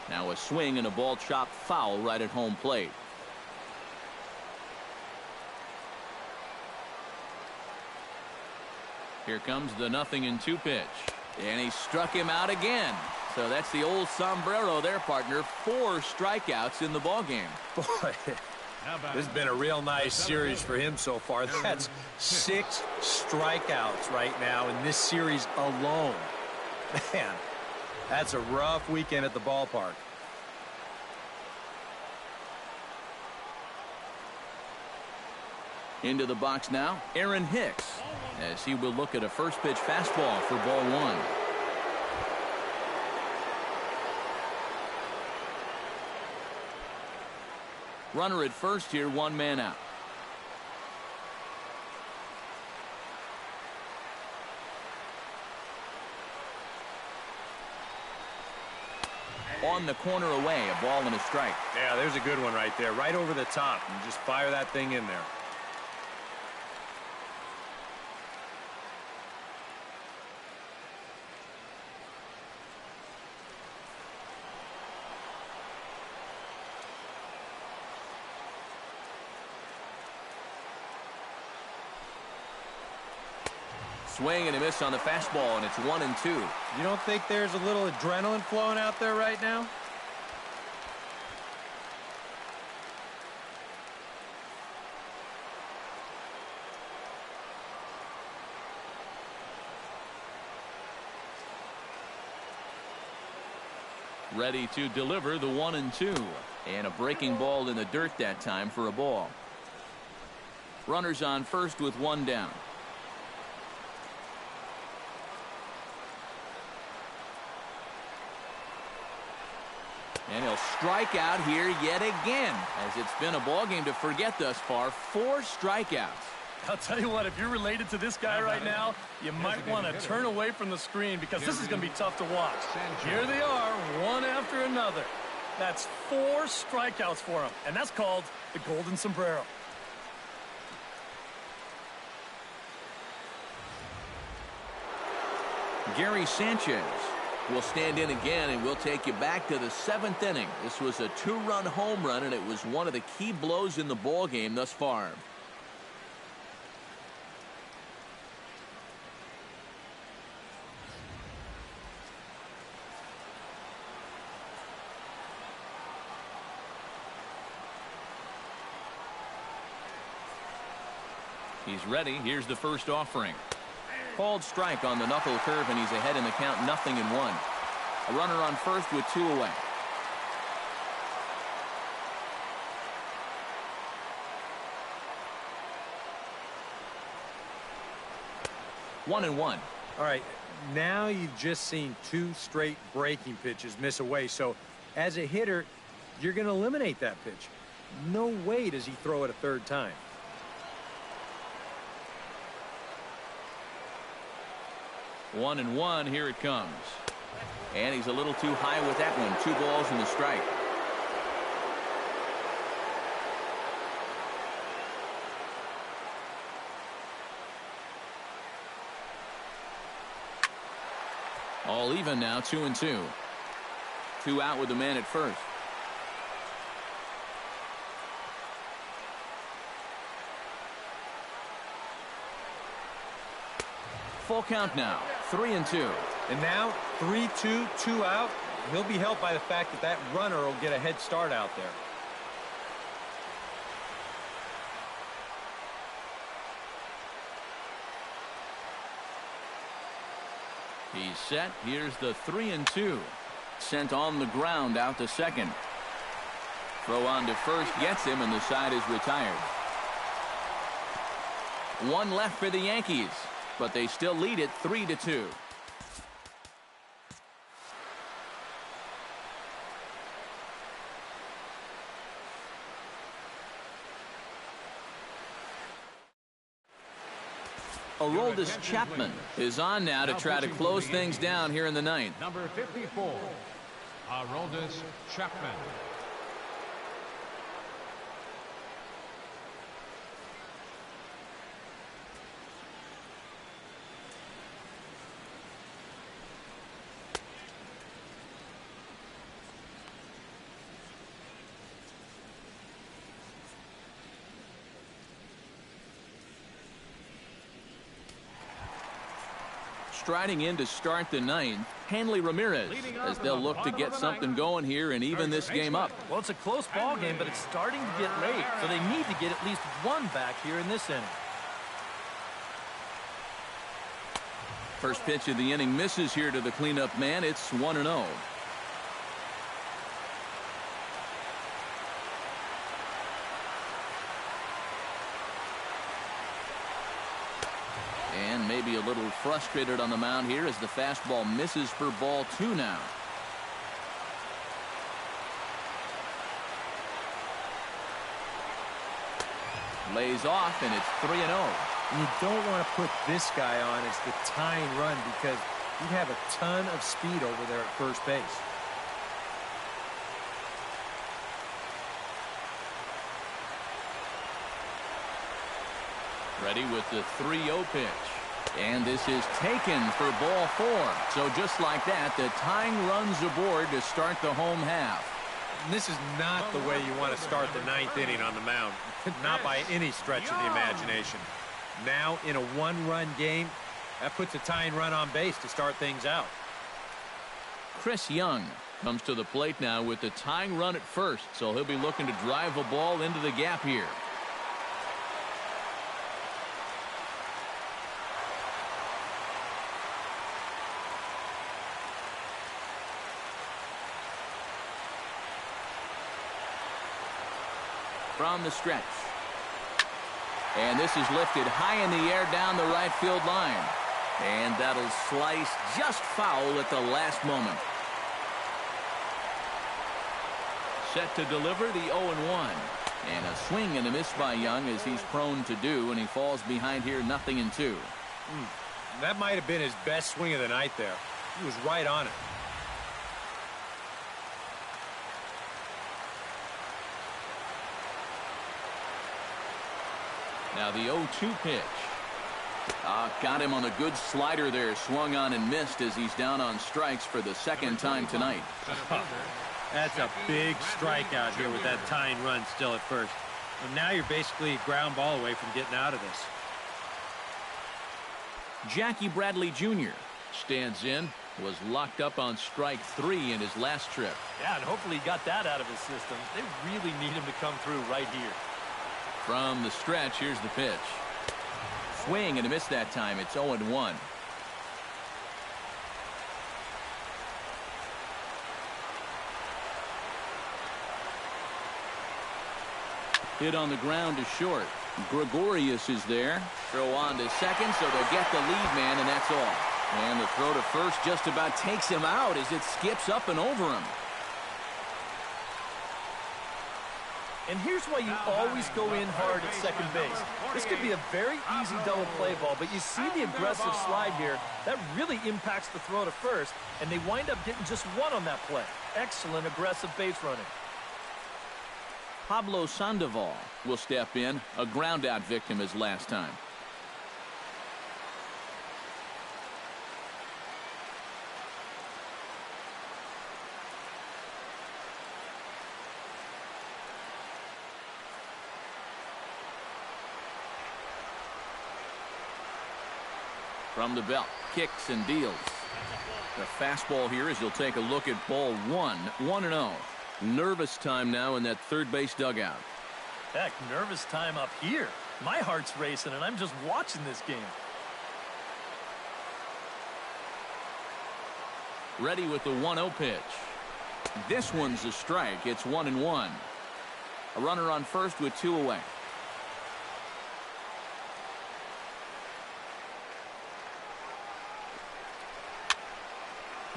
Now a swing and a ball chopped foul right at home plate. Here comes the 0-2 pitch. And he struck him out again. So that's the old sombrero there, partner. 4 strikeouts in the ballgame. Boy, this has been a real nice series for him so far. That's 6 strikeouts right now in this series alone. Man, that's a rough weekend at the ballpark. Into the box now, Aaron Hicks, as he will look at a first pitch fastball for ball 1. Runner at first here, 1 man out. On the corner away, a ball and a strike. Yeah, there's a good one right there, right over the top, and just fire that thing in there. Swing and a miss on the fastball, and it's 1-2. You don't think there's a little adrenaline flowing out there right now? Ready to deliver the 1-2. And a breaking ball in the dirt that time for a ball. Runners on first with 1 down. And he'll strike out here yet again, as it's been a ball game to forget thus far. 4 strikeouts. I'll tell you what, if you're related to this guy right now, you might want to turn away from the screen because this is going to be tough to watch. Here they are, one after another. That's 4 strikeouts for him, and that's called the golden sombrero. Gary Sanchez will stand in again, and we'll take you back to the 7th inning. This was a 2-run home run, and it was one of the key blows in the ball game thus far. He's ready. Here's the first offering. Called strike on the knuckle curve, and he's ahead in the count, 0-1. A runner on first with 2 away. One and one. All right, now you've just seen 2 straight breaking pitches miss away. So as a hitter, you're going to eliminate that pitch. No way does he throw it a 3rd time. One and one. Here it comes. And he's a little too high with that one. 2 balls and a strike. All even now, 2-2. 2 out with the man at first. Full count now, 3-2. And now 3-2, 2 out. He'll be helped by the fact that that runner will get a head start out there. He's set. Here's the 3-2. Sent on the ground out to second. Throw on to first gets him, and the side is retired. One left for the Yankees, but they still lead it 3-2. Aroldis Chapman is on now to try to close things down here in the ninth. Number 54, Aroldis Chapman. Striding in to start the ninth, Hanley Ramirez, as they'll look to get something going here and even this game up. Well, it's a close ball game, but it's starting to get late, so they need to get at least one back here in this inning. First pitch of the inning misses here to the cleanup man. It's 1-0. And maybe a little frustrated on the mound here as the fastball misses for ball 2 now. Lays off, and it's 3-0. You don't want to put this guy on as the tying run because he'd have a ton of speed over there at first base. Ready with the 3-0 pitch. And this is taken for ball 4. So just like that, the tying runs aboard to start the home half. And this is not the way you want to start the ninth inning on the mound. Not by any stretch of the imagination. Now in a one-run game, that puts a tying run on base to start things out. Chris Young comes to the plate now with the tying run at first. So he'll be looking to drive a ball into the gap here. From the stretch. And this is lifted high in the air down the right field line. And that'll slice just foul at the last moment. Set to deliver the 0-1. And a swing and a miss by Young, as he's prone to do, and he falls behind here 0-2. That might have been his best swing of the night there. He was right on it. Now the 0-2 pitch. Got him on a good slider there. Swung on and missed as he's down on strikes for the second time tonight. That's a big strikeout here with that tying run still at first. And now you're basically a ground ball away from getting out of this. Jackie Bradley Jr. stands in. Was locked up on strike 3 in his last trip. Yeah, and hopefully he got that out of his system. They really need him to come through right here. From the stretch, here's the pitch. Swing and a miss that time. It's 0-1. Hit on the ground to short. Gregorius is there. Throw on to second, so they'll get the lead man, and that's all. And the throw to first just about takes him out as it skips up and over him. And here's why you always go in hard at second base. This could be a very easy double play ball, but you see the aggressive slide here. That really impacts the throw to first, and they wind up getting just one on that play. Excellent aggressive base running. Pablo Sandoval will step in, a ground-out victim as last time. From the belt, kicks and deals. The fastball here as he'll take a look at ball 1, 1-0. Nervous time now in that third base dugout. Heck, nervous time up here. My heart's racing, and I'm just watching this game. Ready with the 1-0 pitch. This one's a strike. It's 1-1. A runner on first with 2 away.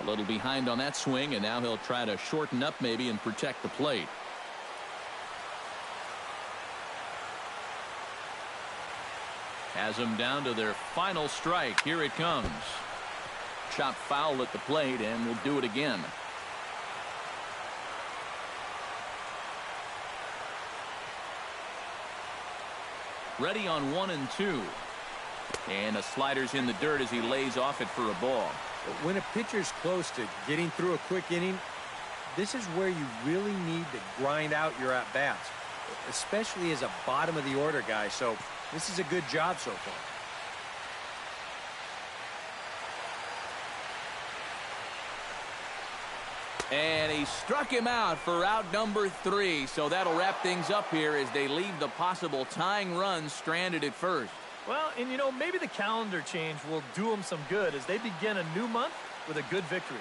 A little behind on that swing, and now he'll try to shorten up maybe and protect the plate. Has them down to their final strike. Here it comes. Chop foul at the plate, and we'll do it again. Ready on 1-2. And a slider's in the dirt as he lays off it for a ball. When a pitcher's close to getting through a quick inning, this is where you really need to grind out your at-bats, especially as a bottom-of-the-order guy. So this is a good job so far. And he struck him out for out number 3. So that'll wrap things up here as they leave the possible tying run stranded at first. Well, and you know, maybe the calendar change will do them some good as they begin a new month with a good victory.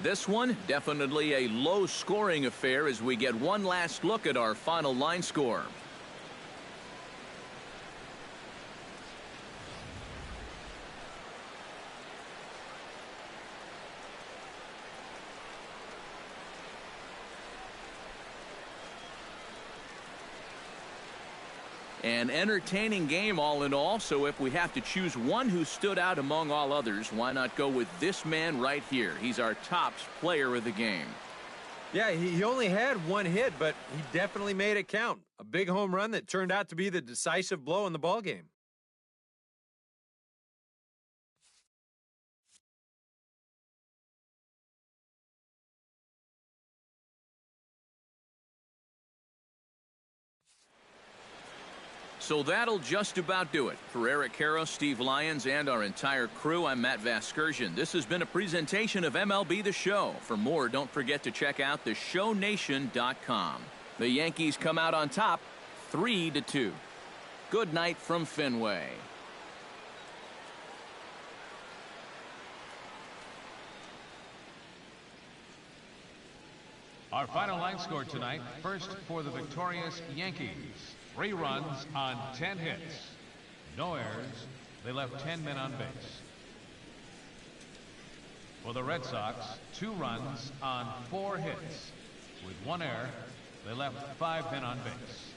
This one definitely a low-scoring affair as we get one last look at our final line score. An entertaining game all in all, so if we have to choose one who stood out among all others, why not go with this man right here? He's our tops player of the game. Yeah, he only had 1 hit, but he definitely made it count. A big home run that turned out to be the decisive blow in the ballgame. So that'll just about do it. For Eric Karros, Steve Lyons, and our entire crew, I'm Matt Vasgersian. This has been a presentation of MLB The Show. For more, don't forget to check out theshownation.com. The Yankees come out on top 3-2. Good night from Fenway. Our final line score tonight, first for the victorious Yankees. 3 runs on 10 hits. No errors. They left 10 men on base. For the Red Sox, 2 runs on 4 hits. With 1 error, they left 5 men on base.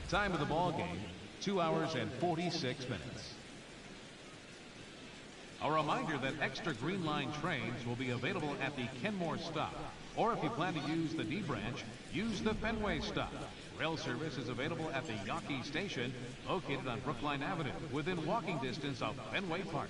Time of the ball game, 2 hours and 46 minutes. A reminder that extra Green Line trains will be available at the Kenmore stop. Or if you plan to use the D branch, use the Fenway stop. Rail service is available at the Yawkey station, located on Brookline Avenue, within walking distance of Fenway Park.